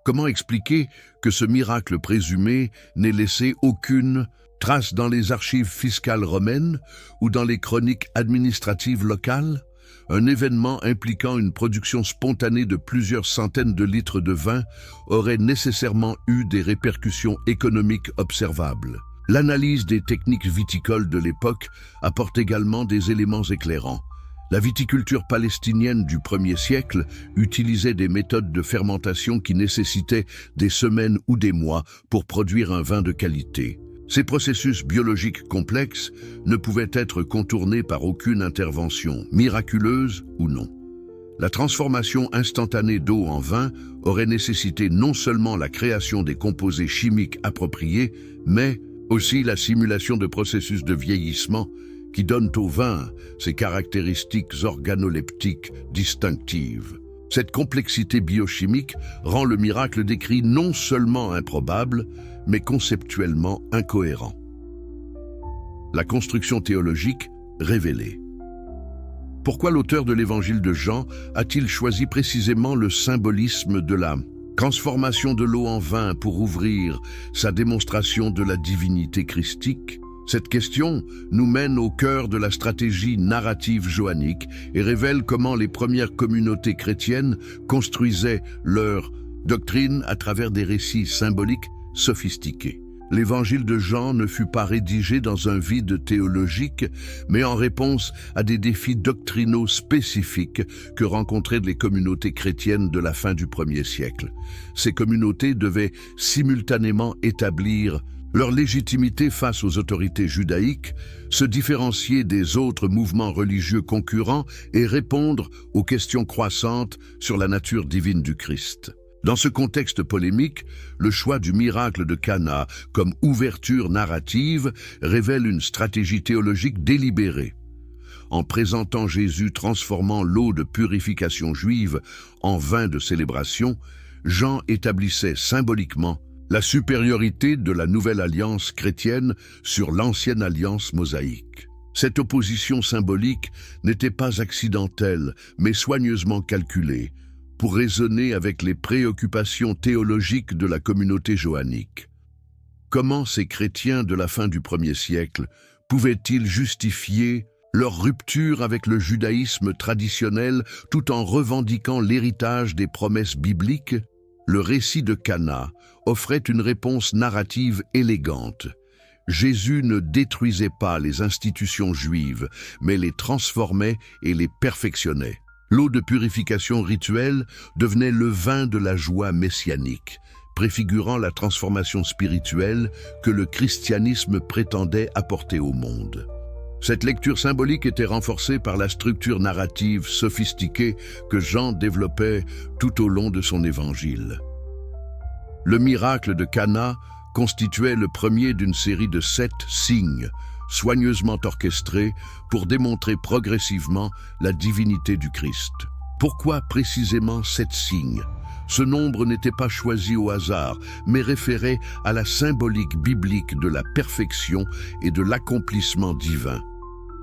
Comment expliquer que ce miracle présumé n'ait laissé aucune trace dans les archives fiscales romaines ou dans les chroniques administratives locales? un événement impliquant une production spontanée de plusieurs centaines de litres de vin aurait nécessairement eu des répercussions économiques observables. L'analyse des techniques viticoles de l'époque apporte également des éléments éclairants. La viticulture palestinienne du 1er siècle utilisait des méthodes de fermentation qui nécessitaient des semaines ou des mois pour produire un vin de qualité. Ces processus biologiques complexes ne pouvaient être contournés par aucune intervention, miraculeuse ou non. La transformation instantanée d'eau en vin aurait nécessité non seulement la création des composés chimiques appropriés, mais aussi la simulation de processus de vieillissement qui donnent au vin ses caractéristiques organoleptiques distinctives. Cette complexité biochimique rend le miracle décrit non seulement improbable, mais conceptuellement incohérent. La construction théologique révélée. Pourquoi l'auteur de l'Évangile de Jean a-t-il choisi précisément le symbolisme de la transformation de l'eau en vin pour ouvrir sa démonstration de la divinité christique? Cette question nous mène au cœur de la stratégie narrative joannique et révèle comment les premières communautés chrétiennes construisaient leur doctrine à travers des récits symboliques sophistiqués. L'Évangile de Jean ne fut pas rédigé dans un vide théologique, mais en réponse à des défis doctrinaux spécifiques que rencontraient les communautés chrétiennes de la fin du 1er siècle. Ces communautés devaient simultanément établir leur légitimité face aux autorités judaïques, se différencier des autres mouvements religieux concurrents et répondre aux questions croissantes sur la nature divine du Christ. Dans ce contexte polémique, le choix du miracle de Cana comme ouverture narrative révèle une stratégie théologique délibérée. En présentant Jésus transformant l'eau de purification juive en vin de célébration, Jean établissait symboliquement la supériorité de la nouvelle alliance chrétienne sur l'ancienne alliance mosaïque. Cette opposition symbolique n'était pas accidentelle, mais soigneusement calculée, pour résonner avec les préoccupations théologiques de la communauté joannique. Comment ces chrétiens de la fin du 1er siècle pouvaient-ils justifier leur rupture avec le judaïsme traditionnel tout en revendiquant l'héritage des promesses bibliques? Le récit de Cana offrait une réponse narrative élégante. Jésus ne détruisait pas les institutions juives, mais les transformait et les perfectionnait. L'eau de purification rituelle devenait le vin de la joie messianique, préfigurant la transformation spirituelle que le christianisme prétendait apporter au monde. Cette lecture symbolique était renforcée par la structure narrative sophistiquée que Jean développait tout au long de son évangile. Le miracle de Cana constituait le premier d'une série de 7 signes, soigneusement orchestrés pour démontrer progressivement la divinité du Christ. Pourquoi précisément 7 signes? Ce nombre n'était pas choisi au hasard, mais référait à la symbolique biblique de la perfection et de l'accomplissement divin.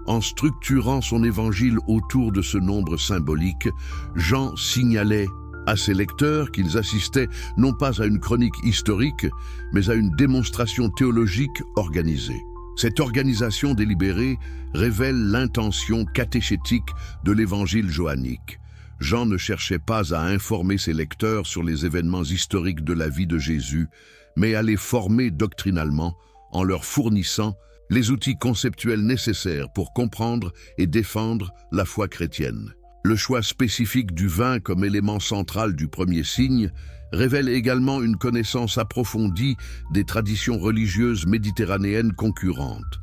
En structurant son évangile autour de ce nombre symbolique, Jean signalait à ses lecteurs qu'ils assistaient non pas à une chronique historique, mais à une démonstration théologique organisée. Cette organisation délibérée révèle l'intention catéchétique de l'évangile joannique. Jean ne cherchait pas à informer ses lecteurs sur les événements historiques de la vie de Jésus, mais à les former doctrinalement en leur fournissant les outils conceptuels nécessaires pour comprendre et défendre la foi chrétienne. Le choix spécifique du vin comme élément central du premier signe révèle également une connaissance approfondie des traditions religieuses méditerranéennes concurrentes.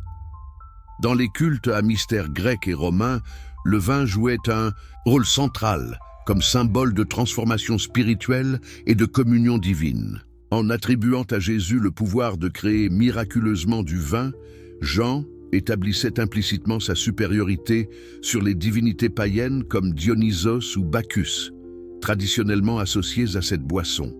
Dans les cultes à mystère grec et romain, le vin jouait un rôle central comme symbole de transformation spirituelle et de communion divine. En attribuant à Jésus le pouvoir de créer miraculeusement du vin, Jean établissait implicitement sa supériorité sur les divinités païennes comme Dionysos ou Bacchus, traditionnellement associées à cette boisson.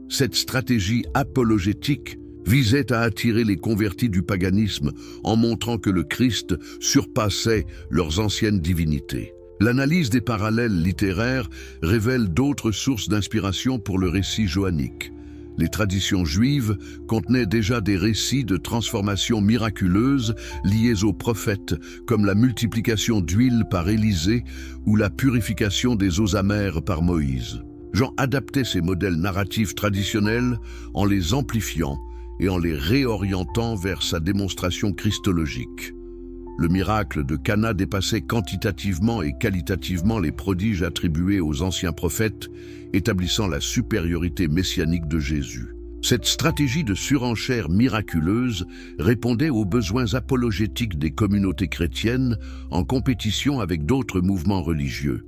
Cette stratégie apologétique visait à attirer les convertis du paganisme en montrant que le Christ surpassait leurs anciennes divinités. L'analyse des parallèles littéraires révèle d'autres sources d'inspiration pour le récit joannique. Les traditions juives contenaient déjà des récits de transformations miraculeuses liées aux prophètes, comme la multiplication d'huile par Élisée ou la purification des eaux amères par Moïse. Jean adaptait ces modèles narratifs traditionnels en les amplifiant et en les réorientant vers sa démonstration christologique. Le miracle de Cana dépassait quantitativement et qualitativement les prodiges attribués aux anciens prophètes, établissant la supériorité messianique de Jésus. Cette stratégie de surenchère miraculeuse répondait aux besoins apologétiques des communautés chrétiennes en compétition avec d'autres mouvements religieux.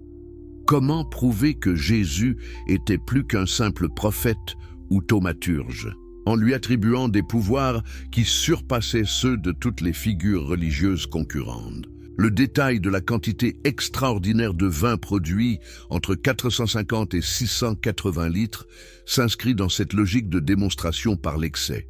Comment prouver que Jésus était plus qu'un simple prophète ou thaumaturge ? En lui attribuant des pouvoirs qui surpassaient ceux de toutes les figures religieuses concurrentes. Le détail de la quantité extraordinaire de vin produit, entre 450 et 680 litres, s'inscrit dans cette logique de démonstration par l'excès.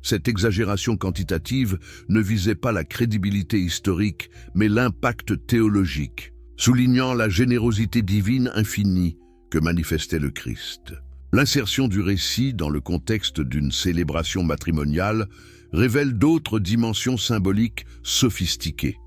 Cette exagération quantitative ne visait pas la crédibilité historique, mais l'impact théologique, soulignant la générosité divine infinie que manifestait le Christ. L'insertion du récit dans le contexte d'une célébration matrimoniale révèle d'autres dimensions symboliques sophistiquées.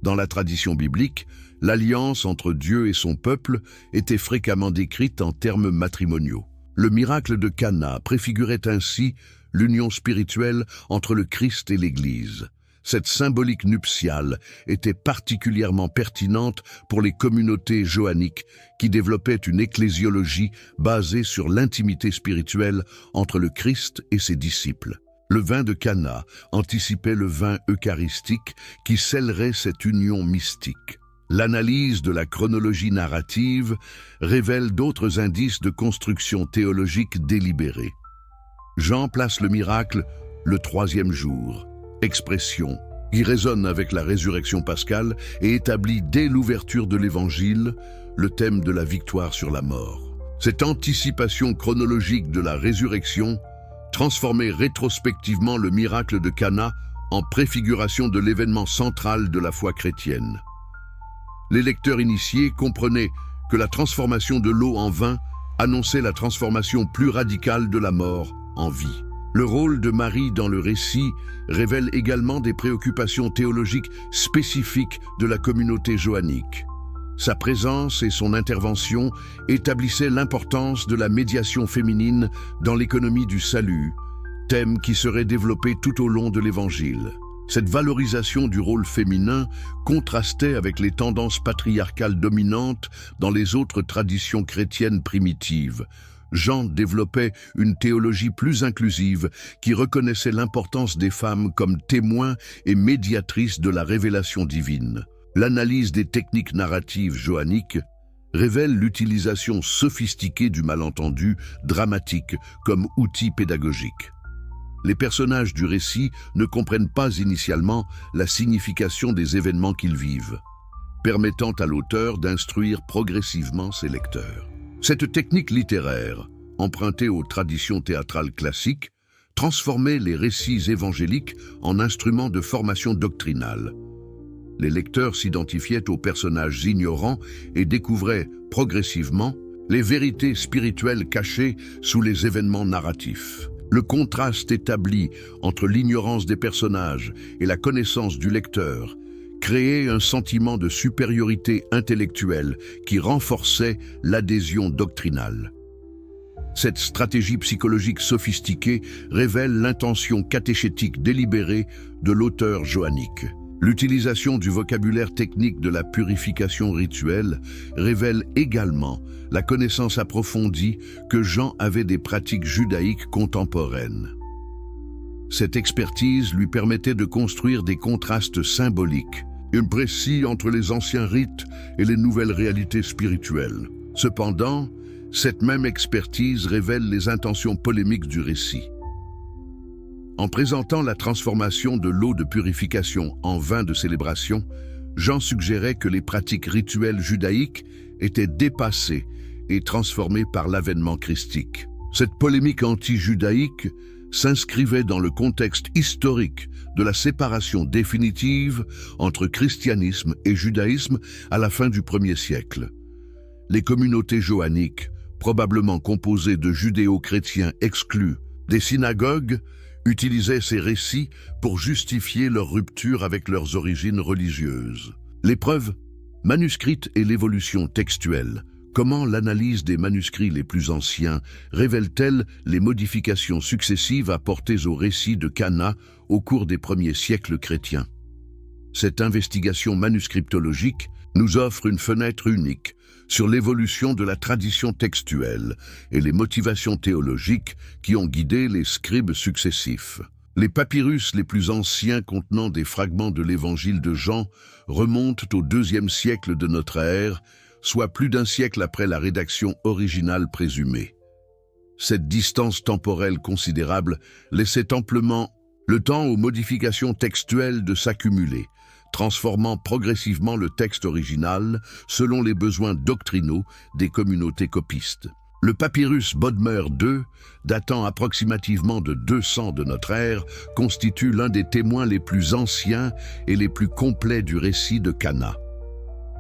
Dans la tradition biblique, l'alliance entre Dieu et son peuple était fréquemment décrite en termes matrimoniaux. Le miracle de Cana préfigurait ainsi l'union spirituelle entre le Christ et l'Église. Cette symbolique nuptiale était particulièrement pertinente pour les communautés joanniques qui développaient une ecclésiologie basée sur l'intimité spirituelle entre le Christ et ses disciples. Le vin de Cana anticipait le vin eucharistique qui scellerait cette union mystique. L'analyse de la chronologie narrative révèle d'autres indices de construction théologique délibérée. Jean place le miracle le 3e jour. Expression qui résonne avec la résurrection pascale et établit dès l'ouverture de l'Évangile le thème de la victoire sur la mort. Cette anticipation chronologique de la résurrection transformait rétrospectivement le miracle de Cana en préfiguration de l'événement central de la foi chrétienne. Les lecteurs initiés comprenaient que la transformation de l'eau en vin annonçait la transformation plus radicale de la mort en vie. Le rôle de Marie dans le récit révèle également des préoccupations théologiques spécifiques de la communauté joannique. Sa présence et son intervention établissaient l'importance de la médiation féminine dans l'économie du salut, thème qui serait développé tout au long de l'Évangile. Cette valorisation du rôle féminin contrastait avec les tendances patriarcales dominantes dans les autres traditions chrétiennes primitives. Jean développait une théologie plus inclusive qui reconnaissait l'importance des femmes comme témoins et médiatrices de la révélation divine. L'analyse des techniques narratives joanniques révèle l'utilisation sophistiquée du malentendu dramatique comme outil pédagogique. Les personnages du récit ne comprennent pas initialement la signification des événements qu'ils vivent, permettant à l'auteur d'instruire progressivement ses lecteurs. Cette technique littéraire, empruntée aux traditions théâtrales classiques, transformait les récits évangéliques en instruments de formation doctrinale. Les lecteurs s'identifiaient aux personnages ignorants et découvraient progressivement les vérités spirituelles cachées sous les événements narratifs. Le contraste établi entre l'ignorance des personnages et la connaissance du lecteur créait un sentiment de supériorité intellectuelle qui renforçait l'adhésion doctrinale. Cette stratégie psychologique sophistiquée révèle l'intention catéchétique délibérée de l'auteur joannique. L'utilisation du vocabulaire technique de la purification rituelle révèle également la connaissance approfondie que Jean avait des pratiques judaïques contemporaines. Cette expertise lui permettait de construire des contrastes symboliques, précis entre les anciens rites et les nouvelles réalités spirituelles. Cependant, cette même expertise révèle les intentions polémiques du récit. En présentant la transformation de l'eau de purification en vin de célébration, Jean suggérait que les pratiques rituelles judaïques étaient dépassées et transformées par l'avènement christique. Cette polémique anti-judaïque s'inscrivait dans le contexte historique de la séparation définitive entre christianisme et judaïsme à la fin du 1er siècle. Les communautés joanniques, probablement composé de judéo-chrétiens exclus des synagogues, utilisaient ces récits pour justifier leur rupture avec leurs origines religieuses. Les preuves manuscrites et l'évolution textuelle. Comment l'analyse des manuscrits les plus anciens révèle-t-elle les modifications successives apportées au récit de Cana au cours des premiers siècles chrétiens? Cette investigation manuscriptologique nous offre une fenêtre unique sur l'évolution de la tradition textuelle et les motivations théologiques qui ont guidé les scribes successifs. Les papyrus les plus anciens contenant des fragments de l'évangile de Jean remontent au IIe siècle de notre ère, soit plus d'un siècle après la rédaction originale présumée. Cette distance temporelle considérable laissait amplement le temps aux modifications textuelles de s'accumuler, transformant progressivement le texte original selon les besoins doctrinaux des communautés copistes. Le papyrus Bodmer II, datant approximativement de 200 de notre ère, constitue l'un des témoins les plus anciens et les plus complets du récit de Cana.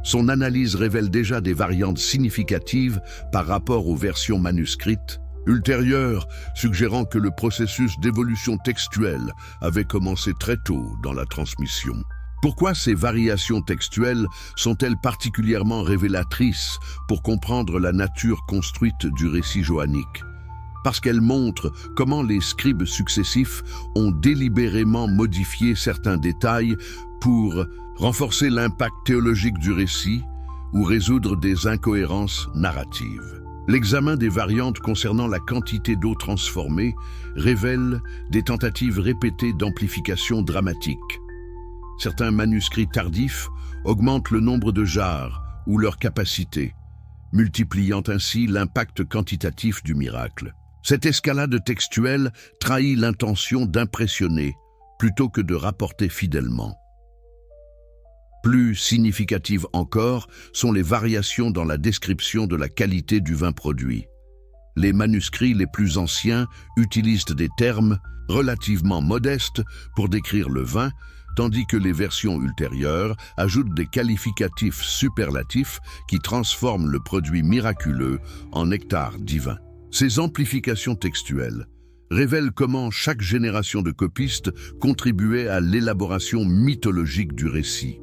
Son analyse révèle déjà des variantes significatives par rapport aux versions manuscrites ultérieures, suggérant que le processus d'évolution textuelle avait commencé très tôt dans la transmission. Pourquoi ces variations textuelles sont-elles particulièrement révélatrices pour comprendre la nature construite du récit johannique? Parce qu'elles montrent comment les scribes successifs ont délibérément modifié certains détails pour renforcer l'impact théologique du récit ou résoudre des incohérences narratives. L'examen des variantes concernant la quantité d'eau transformée révèle des tentatives répétées d'amplification dramatique. Certains manuscrits tardifs augmentent le nombre de jarres ou leur capacité, multipliant ainsi l'impact quantitatif du miracle. Cette escalade textuelle trahit l'intention d'impressionner plutôt que de rapporter fidèlement. Plus significatives encore sont les variations dans la description de la qualité du vin produit. Les manuscrits les plus anciens utilisent des termes relativement modestes pour décrire le vin, tandis que les versions ultérieures ajoutent des qualificatifs superlatifs qui transforment le produit miraculeux en nectar divin. Ces amplifications textuelles révèlent comment chaque génération de copistes contribuait à l'élaboration mythologique du récit.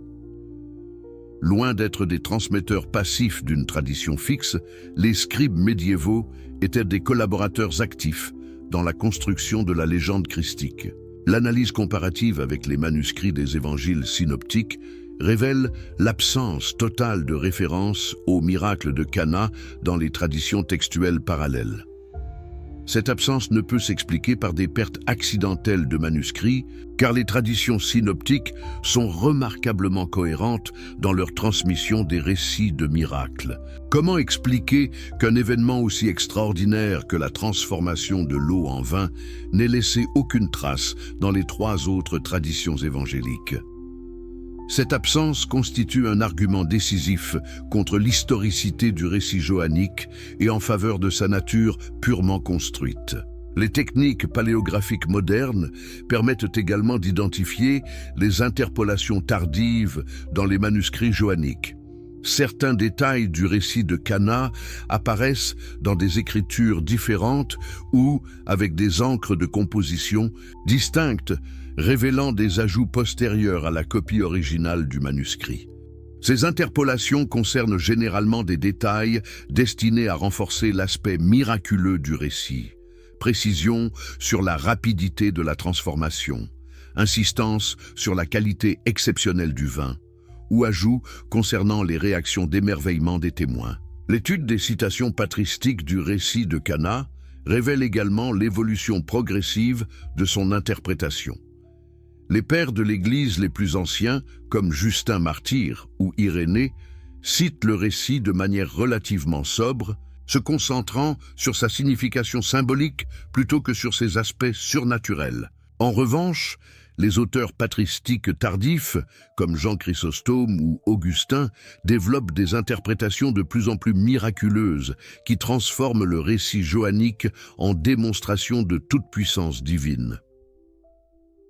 Loin d'être des transmetteurs passifs d'une tradition fixe, les scribes médiévaux étaient des collaborateurs actifs dans la construction de la légende christique. L'analyse comparative avec les manuscrits des évangiles synoptiques révèle l'absence totale de référence au miracle de Cana dans les traditions textuelles parallèles. Cette absence ne peut s'expliquer par des pertes accidentelles de manuscrits, car les traditions synoptiques sont remarquablement cohérentes dans leur transmission des récits de miracles. Comment expliquer qu'un événement aussi extraordinaire que la transformation de l'eau en vin n'ait laissé aucune trace dans les 3 autres traditions évangéliques? Cette absence constitue un argument décisif contre l'historicité du récit johannique et en faveur de sa nature purement construite. Les techniques paléographiques modernes permettent également d'identifier les interpolations tardives dans les manuscrits johanniques. Certains détails du récit de Cana apparaissent dans des écritures différentes ou avec des encres de composition distinctes, révélant des ajouts postérieurs à la copie originale du manuscrit. Ces interpolations concernent généralement des détails destinés à renforcer l'aspect miraculeux du récit. Précision sur la rapidité de la transformation, insistance sur la qualité exceptionnelle du vin, ou ajout concernant les réactions d'émerveillement des témoins. L'étude des citations patristiques du récit de Cana révèle également l'évolution progressive de son interprétation. Les pères de l'Église les plus anciens, comme Justin Martyr ou Irénée, citent le récit de manière relativement sobre, se concentrant sur sa signification symbolique plutôt que sur ses aspects surnaturels. En revanche, les auteurs patristiques tardifs, comme Jean Chrysostome ou Augustin, développent des interprétations de plus en plus miraculeuses qui transforment le récit johannique en démonstration de toute puissance divine.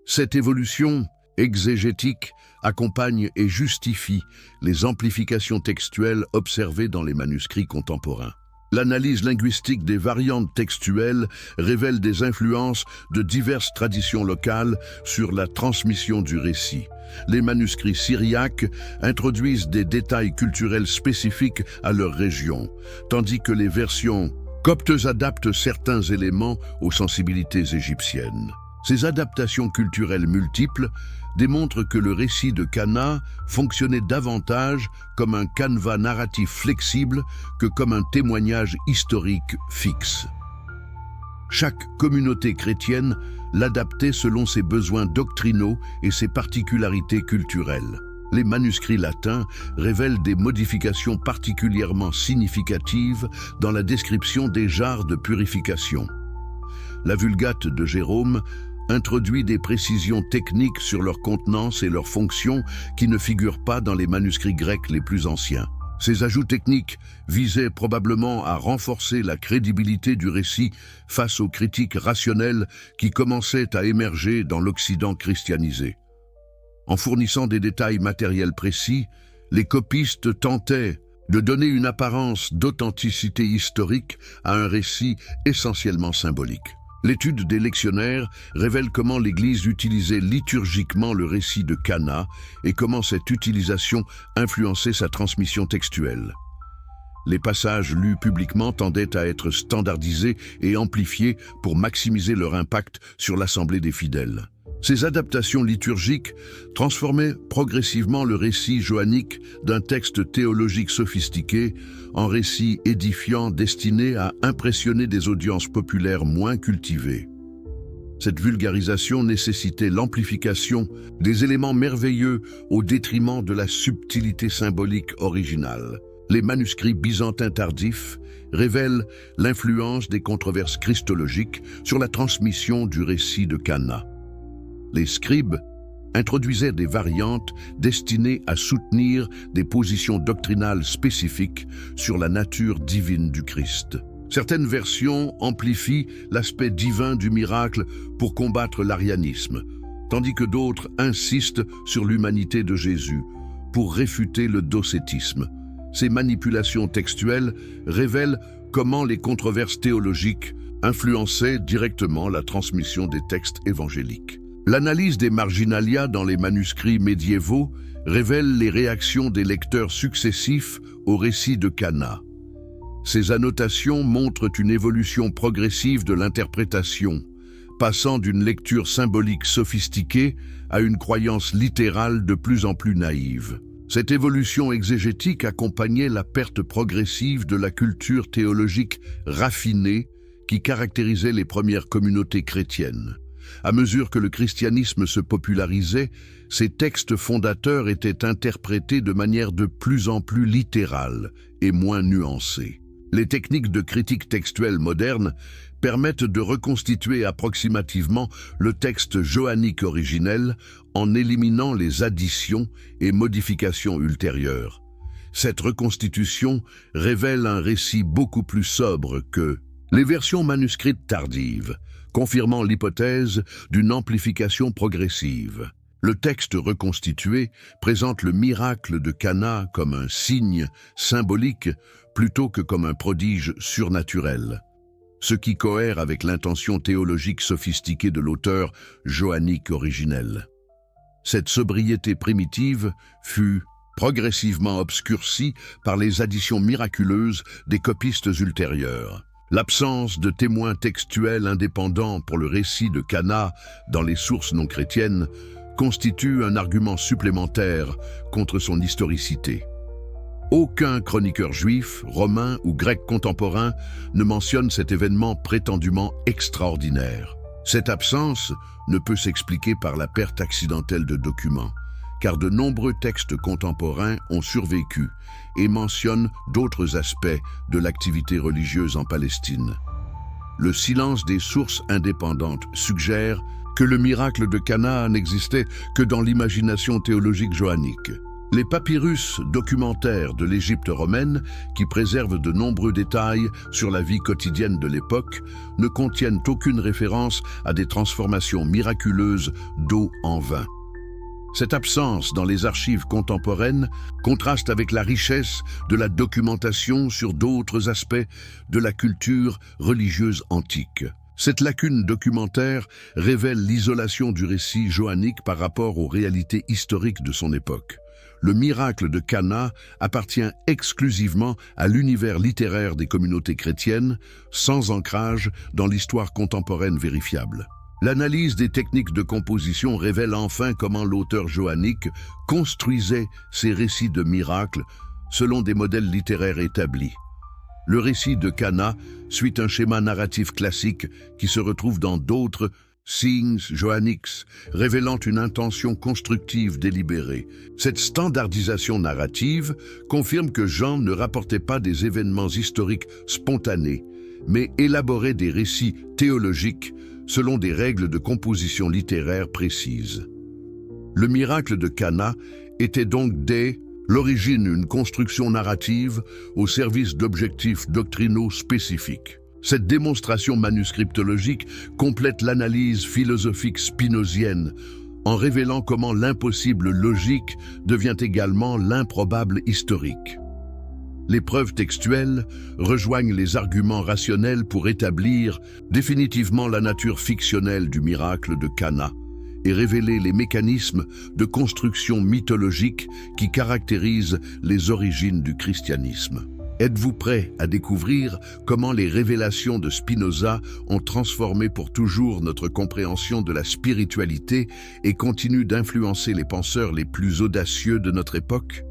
Cette évolution exégétique accompagne et justifie les amplifications textuelles observées dans les manuscrits contemporains. L'analyse linguistique des variantes textuelles révèle des influences de diverses traditions locales sur la transmission du récit. Les manuscrits syriaques introduisent des détails culturels spécifiques à leur région, tandis que les versions coptes adaptent certains éléments aux sensibilités égyptiennes. Ces adaptations culturelles multiples démontrent que le récit de Cana fonctionnait davantage comme un canevas narratif flexible que comme un témoignage historique fixe. Chaque communauté chrétienne l'adaptait selon ses besoins doctrinaux et ses particularités culturelles. Les manuscrits latins révèlent des modifications particulièrement significatives dans la description des jarres de purification. La Vulgate de Jérôme introduit des précisions techniques sur leur contenance et leur fonction qui ne figurent pas dans les manuscrits grecs les plus anciens. Ces ajouts techniques visaient probablement à renforcer la crédibilité du récit face aux critiques rationnelles qui commençaient à émerger dans l'Occident christianisé. En fournissant des détails matériels précis, les copistes tentaient de donner une apparence d'authenticité historique à un récit essentiellement symbolique. L'étude des lectionnaires révèle comment l'Église utilisait liturgiquement le récit de Cana et comment cette utilisation influençait sa transmission textuelle. Les passages lus publiquement tendaient à être standardisés et amplifiés pour maximiser leur impact sur l'assemblée des fidèles. Ces adaptations liturgiques transformaient progressivement le récit johannique d'un texte théologique sophistiqué en récit édifiant destiné à impressionner des audiences populaires moins cultivées. Cette vulgarisation nécessitait l'amplification des éléments merveilleux au détriment de la subtilité symbolique originale. Les manuscrits byzantins tardifs révèlent l'influence des controverses christologiques sur la transmission du récit de Cana. Les scribes introduisaient des variantes destinées à soutenir des positions doctrinales spécifiques sur la nature divine du Christ. Certaines versions amplifient l'aspect divin du miracle pour combattre l'arianisme, tandis que d'autres insistent sur l'humanité de Jésus pour réfuter le docétisme. Ces manipulations textuelles révèlent comment les controverses théologiques influençaient directement la transmission des textes évangéliques. L'analyse des marginalia dans les manuscrits médiévaux révèle les réactions des lecteurs successifs au récit de Cana. Ces annotations montrent une évolution progressive de l'interprétation, passant d'une lecture symbolique sophistiquée à une croyance littérale de plus en plus naïve. Cette évolution exégétique accompagnait la perte progressive de la culture théologique raffinée qui caractérisait les premières communautés chrétiennes. À mesure que le christianisme se popularisait, ces textes fondateurs étaient interprétés de manière de plus en plus littérale et moins nuancée. Les techniques de critique textuelle moderne permettent de reconstituer approximativement le texte johannique originel en éliminant les additions et modifications ultérieures. Cette reconstitution révèle un récit beaucoup plus sobre que les versions manuscrites tardives, confirmant l'hypothèse d'une amplification progressive. Le texte reconstitué présente le miracle de Cana comme un signe symbolique plutôt que comme un prodige surnaturel, ce qui cohère avec l'intention théologique sophistiquée de l'auteur johannique originel. Cette sobriété primitive fut progressivement obscurcie par les additions miraculeuses des copistes ultérieurs. L'absence de témoins textuels indépendants pour le récit de Cana dans les sources non chrétiennes constitue un argument supplémentaire contre son historicité. Aucun chroniqueur juif, romain ou grec contemporain ne mentionne cet événement prétendument extraordinaire. Cette absence ne peut s'expliquer par la perte accidentelle de documents, car de nombreux textes contemporains ont survécu et mentionnent d'autres aspects de l'activité religieuse en Palestine. Le silence des sources indépendantes suggère que le miracle de Cana n'existait que dans l'imagination théologique johannique. Les papyrus documentaires de l'Égypte romaine, qui préservent de nombreux détails sur la vie quotidienne de l'époque, ne contiennent aucune référence à des transformations miraculeuses d'eau en vin. Cette absence dans les archives contemporaines contraste avec la richesse de la documentation sur d'autres aspects de la culture religieuse antique. Cette lacune documentaire révèle l'isolation du récit johannique par rapport aux réalités historiques de son époque. Le miracle de Cana appartient exclusivement à l'univers littéraire des communautés chrétiennes, sans ancrage dans l'histoire contemporaine vérifiable. L'analyse des techniques de composition révèle enfin comment l'auteur johannique construisait ses récits de miracles selon des modèles littéraires établis. Le récit de Cana suit un schéma narratif classique qui se retrouve dans d'autres signes johanniques, révélant une intention constructive délibérée. Cette standardisation narrative confirme que Jean ne rapportait pas des événements historiques spontanés, mais élaborait des récits théologiques selon des règles de composition littéraire précises. Le miracle de Cana était donc dès l'origine une construction narrative au service d'objectifs doctrinaux spécifiques. Cette démonstration manuscriptologique complète l'analyse philosophique spinozienne en révélant comment l'impossible logique devient également l'improbable historique. Les preuves textuelles rejoignent les arguments rationnels pour établir définitivement la nature fictionnelle du miracle de Cana et révéler les mécanismes de construction mythologique qui caractérisent les origines du christianisme. Êtes-vous prêt à découvrir comment les révélations de Spinoza ont transformé pour toujours notre compréhension de la spiritualité et continuent d'influencer les penseurs les plus audacieux de notre époque?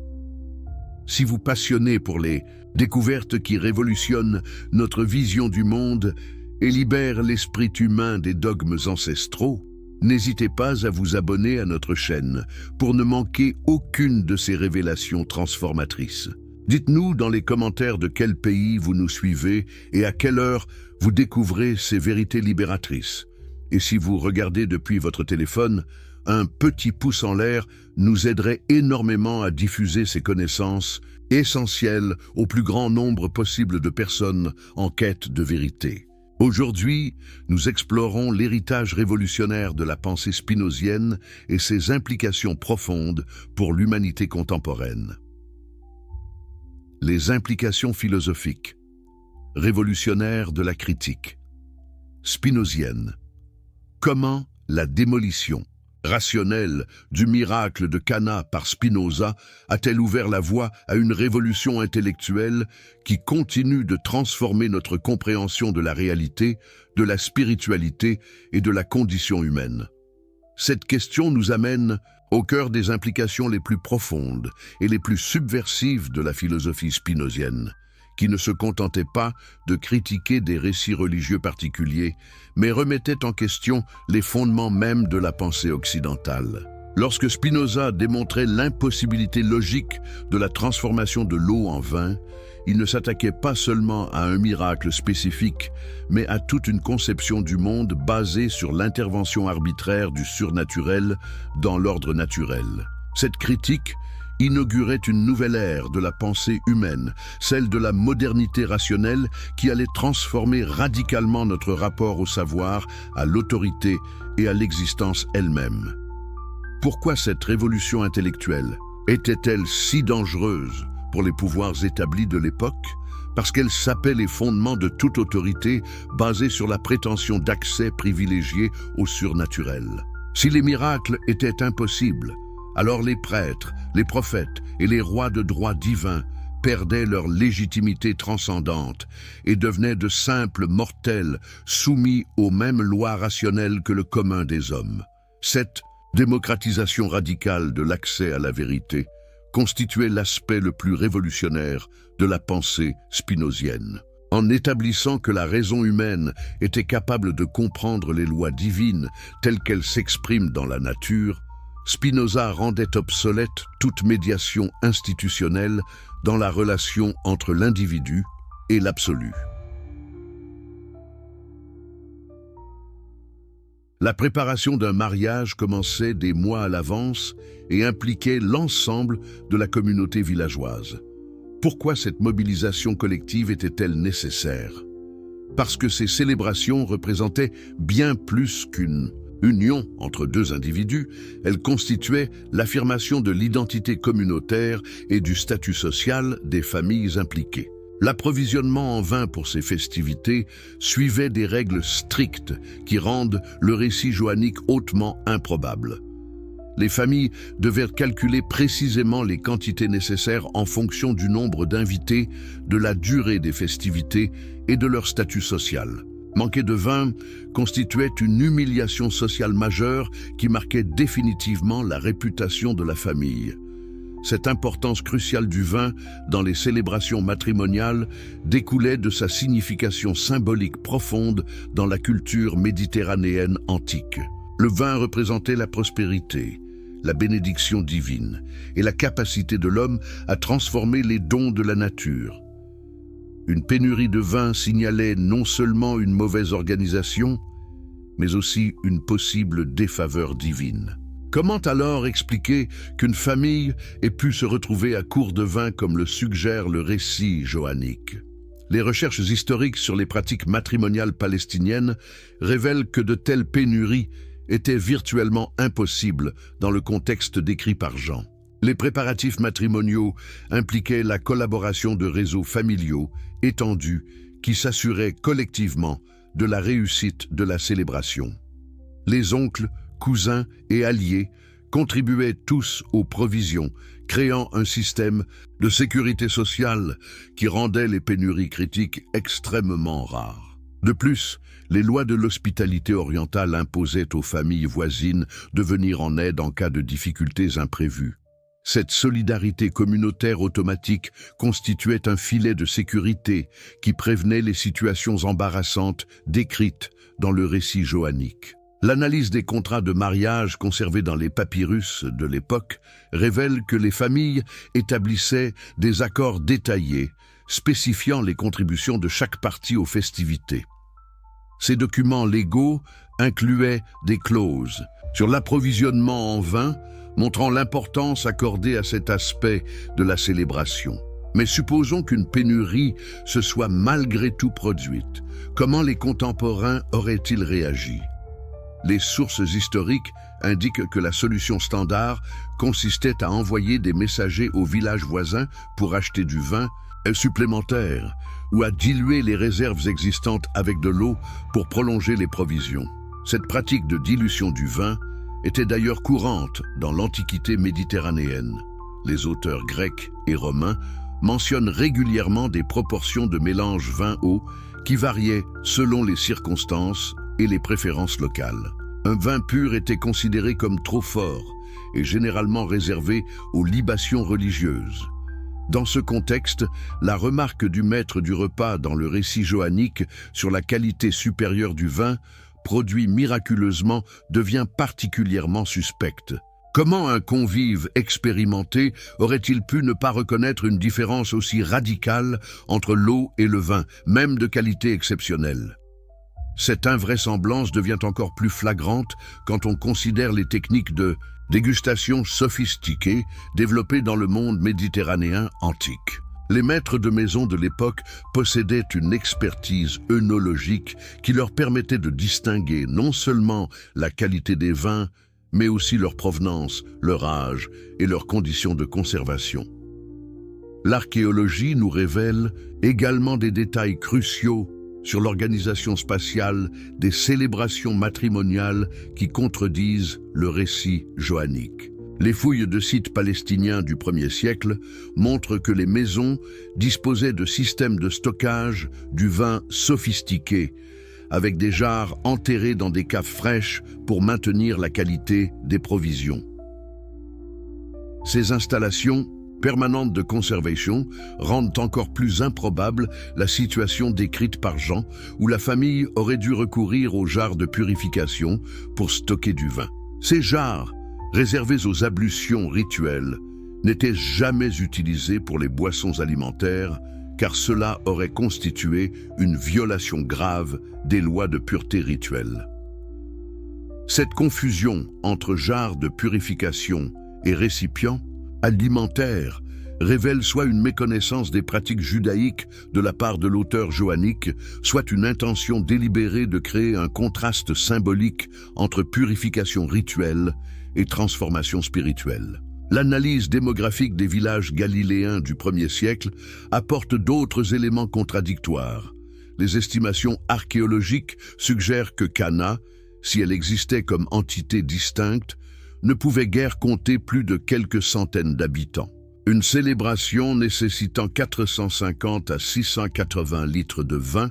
Si vous passionnez pour les découvertes qui révolutionnent notre vision du monde et libèrent l'esprit humain des dogmes ancestraux, n'hésitez pas à vous abonner à notre chaîne pour ne manquer aucune de ces révélations transformatrices. Dites-nous dans les commentaires de quel pays vous nous suivez et à quelle heure vous découvrez ces vérités libératrices. Et si vous regardez depuis votre téléphone, un petit pouce en l'air nous aiderait énormément à diffuser ces connaissances essentielles au plus grand nombre possible de personnes en quête de vérité. Aujourd'hui, nous explorons l'héritage révolutionnaire de la pensée spinozienne et ses implications profondes pour l'humanité contemporaine. Les implications philosophiques révolutionnaires de la critique spinozienne. Comment la démolition rationnelle du miracle de Cana par Spinoza a-t-elle ouvert la voie à une révolution intellectuelle qui continue de transformer notre compréhension de la réalité, de la spiritualité et de la condition humaine? Cette question nous amène au cœur des implications les plus profondes et les plus subversives de la philosophie spinozienne, qui ne se contentait pas de critiquer des récits religieux particuliers, mais remettait en question les fondements mêmes de la pensée occidentale. Lorsque Spinoza démontrait l'impossibilité logique de la transformation de l'eau en vin, il ne s'attaquait pas seulement à un miracle spécifique, mais à toute une conception du monde basée sur l'intervention arbitraire du surnaturel dans l'ordre naturel. Cette critique inaugurait une nouvelle ère de la pensée humaine, celle de la modernité rationnelle qui allait transformer radicalement notre rapport au savoir, à l'autorité et à l'existence elle-même. Pourquoi cette révolution intellectuelle était-elle si dangereuse pour les pouvoirs établis de l'époque? Parce qu'elle sapait les fondements de toute autorité basée sur la prétention d'accès privilégié au surnaturel. Si les miracles étaient impossibles, alors les prêtres, les prophètes et les rois de droit divin perdaient leur légitimité transcendante et devenaient de simples mortels soumis aux mêmes lois rationnelles que le commun des hommes. Cette démocratisation radicale de l'accès à la vérité constituait l'aspect le plus révolutionnaire de la pensée spinozienne. En établissant que la raison humaine était capable de comprendre les lois divines telles qu'elles s'expriment dans la nature, Spinoza rendait obsolète toute médiation institutionnelle dans la relation entre l'individu et l'absolu. La préparation d'un mariage commençait des mois à l'avance et impliquait l'ensemble de la communauté villageoise. Pourquoi cette mobilisation collective était-elle nécessaire? Parce que ces célébrations représentaient bien plus qu'une Union entre deux individus, elle constituait l'affirmation de l'identité communautaire et du statut social des familles impliquées. L'approvisionnement en vin pour ces festivités suivait des règles strictes qui rendent le récit johannique hautement improbable. Les familles devaient calculer précisément les quantités nécessaires en fonction du nombre d'invités, de la durée des festivités et de leur statut social. Manquer de vin constituait une humiliation sociale majeure qui marquait définitivement la réputation de la famille. Cette importance cruciale du vin dans les célébrations matrimoniales découlait de sa signification symbolique profonde dans la culture méditerranéenne antique. Le vin représentait la prospérité, la bénédiction divine et la capacité de l'homme à transformer les dons de la nature. Une pénurie de vin signalait non seulement une mauvaise organisation, mais aussi une possible défaveur divine. Comment alors expliquer qu'une famille ait pu se retrouver à court de vin comme le suggère le récit johannique? Les recherches historiques sur les pratiques matrimoniales palestiniennes révèlent que de telles pénuries étaient virtuellement impossibles dans le contexte décrit par Jean. Les préparatifs matrimoniaux impliquaient la collaboration de réseaux familiaux étendus qui s'assuraient collectivement de la réussite de la célébration. Les oncles, cousins et alliés contribuaient tous aux provisions, créant un système de sécurité sociale qui rendait les pénuries critiques extrêmement rares. De plus, les lois de l'hospitalité orientale imposaient aux familles voisines de venir en aide en cas de difficultés imprévues. Cette solidarité communautaire automatique constituait un filet de sécurité qui prévenait les situations embarrassantes décrites dans le récit johannique. L'analyse des contrats de mariage conservés dans les papyrus de l'époque révèle que les familles établissaient des accords détaillés spécifiant les contributions de chaque partie aux festivités. Ces documents légaux incluaient des clauses sur l'approvisionnement en vin, montrant l'importance accordée à cet aspect de la célébration. Mais supposons qu'une pénurie se soit malgré tout produite. Comment les contemporains auraient-ils réagi? Les sources historiques indiquent que la solution standard consistait à envoyer des messagers aux villages voisins pour acheter du vin supplémentaire ou à diluer les réserves existantes avec de l'eau pour prolonger les provisions. Cette pratique de dilution du vin était d'ailleurs courante dans l'Antiquité méditerranéenne. Les auteurs grecs et romains mentionnent régulièrement des proportions de mélange vin-eau qui variaient selon les circonstances et les préférences locales. Un vin pur était considéré comme trop fort et généralement réservé aux libations religieuses. Dans ce contexte, la remarque du maître du repas dans le récit johannique sur la qualité supérieure du vin produit miraculeusement devient particulièrement suspecte. Comment un convive expérimenté aurait-il pu ne pas reconnaître une différence aussi radicale entre l'eau et le vin, même de qualité exceptionnelle? Cette invraisemblance devient encore plus flagrante quand on considère les techniques de dégustation sophistiquée développées dans le monde méditerranéen antique. Les maîtres de maison de l'époque possédaient une expertise œnologique qui leur permettait de distinguer non seulement la qualité des vins, mais aussi leur provenance, leur âge et leurs conditions de conservation. L'archéologie nous révèle également des détails cruciaux sur l'organisation spatiale des célébrations matrimoniales qui contredisent le récit johannique. Les fouilles de sites palestiniens du 1er siècle montrent que les maisons disposaient de systèmes de stockage du vin sophistiqués, avec des jarres enterrées dans des caves fraîches pour maintenir la qualité des provisions. Ces installations permanentes de conservation rendent encore plus improbable la situation décrite par Jean, où la famille aurait dû recourir aux jarres de purification pour stocker du vin. Ces jarres, réservées aux ablutions rituelles, n'étaient jamais utilisées pour les boissons alimentaires, car cela aurait constitué une violation grave des lois de pureté rituelle. Cette confusion entre jarres de purification et récipients alimentaires révèle soit une méconnaissance des pratiques judaïques de la part de l'auteur johannique, soit une intention délibérée de créer un contraste symbolique entre purification rituelle et transformation spirituelle. L'analyse démographique des villages galiléens du 1er siècle apporte d'autres éléments contradictoires. Les estimations archéologiques suggèrent que Cana, si elle existait comme entité distincte, ne pouvait guère compter plus de quelques centaines d'habitants. Une célébration nécessitant 450 à 680 litres de vin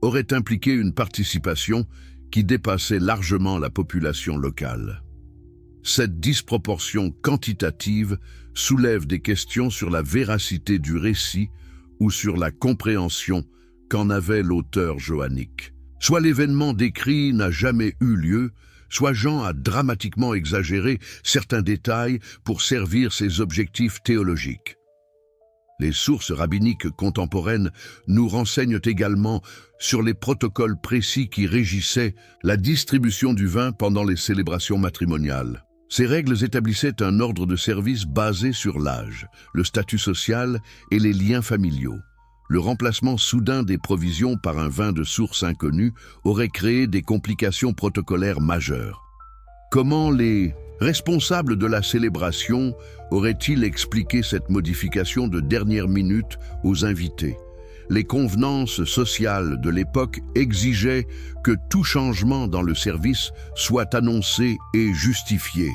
aurait impliqué une participation qui dépassait largement la population locale. Cette disproportion quantitative soulève des questions sur la véracité du récit ou sur la compréhension qu'en avait l'auteur johannique. Soit l'événement décrit n'a jamais eu lieu, soit Jean a dramatiquement exagéré certains détails pour servir ses objectifs théologiques. Les sources rabbiniques contemporaines nous renseignent également sur les protocoles précis qui régissaient la distribution du vin pendant les célébrations matrimoniales. Ces règles établissaient un ordre de service basé sur l'âge, le statut social et les liens familiaux. Le remplacement soudain des provisions par un vin de source inconnue aurait créé des complications protocolaires majeures. Comment les responsables de la célébration auraient-ils expliqué cette modification de dernière minute aux invités? Les convenances sociales de l'époque exigeaient que tout changement dans le service soit annoncé et justifié,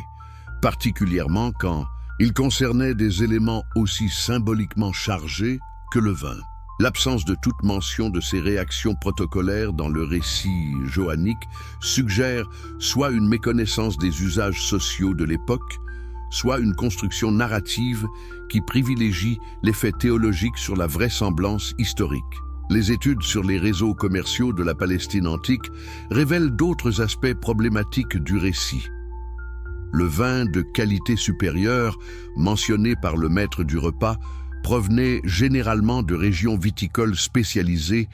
particulièrement quand il concernait des éléments aussi symboliquement chargés que le vin. L'absence de toute mention de ces réactions protocolaires dans le récit johannique suggère soit une méconnaissance des usages sociaux de l'époque, soit une construction narrative qui privilégie l'effet théologique sur la vraisemblance historique. Les études sur les réseaux commerciaux de la Palestine antique révèlent d'autres aspects problématiques du récit. Le vin de qualité supérieure, mentionné par le maître du repas, provenait généralement de régions viticoles spécialisées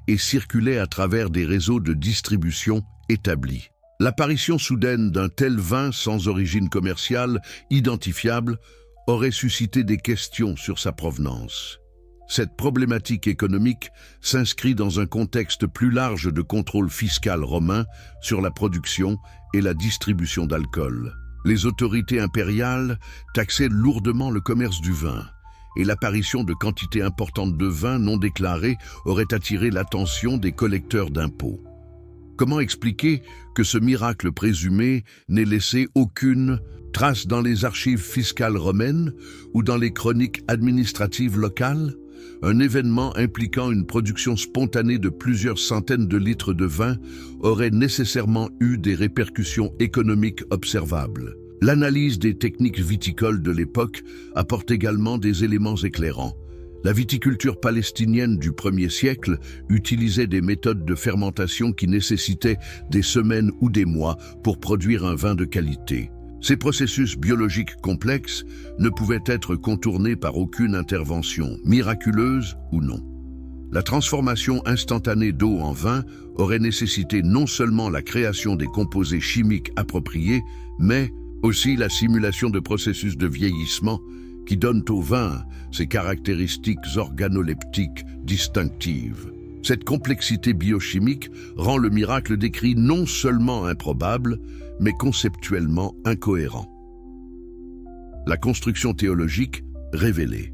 et circulait à travers des réseaux de distribution établis. L'apparition soudaine d'un tel vin sans origine commerciale identifiable aurait suscité des questions sur sa provenance. Cette problématique économique s'inscrit dans un contexte plus large de contrôle fiscal romain sur la production et la distribution d'alcool. Les autorités impériales taxaient lourdement le commerce du vin, et l'apparition de quantités importantes de vin non déclarés aurait attiré l'attention des collecteurs d'impôts. Comment expliquer que ce miracle présumé n'ait laissé aucune trace dans les archives fiscales romaines ou dans les chroniques administratives locales? Un événement impliquant une production spontanée de plusieurs centaines de litres de vin aurait nécessairement eu des répercussions économiques observables. L'analyse des techniques viticoles de l'époque apporte également des éléments éclairants. La viticulture palestinienne du 1er siècle utilisait des méthodes de fermentation qui nécessitaient des semaines ou des mois pour produire un vin de qualité. Ces processus biologiques complexes ne pouvaient être contournés par aucune intervention, miraculeuse ou non. La transformation instantanée d'eau en vin aurait nécessité non seulement la création des composés chimiques appropriés, mais aussi la simulation de processus de vieillissement qui donnent au vin ses caractéristiques organoleptiques distinctives. Cette complexité biochimique rend le miracle décrit non seulement improbable, mais conceptuellement incohérent. La construction théologique révélée.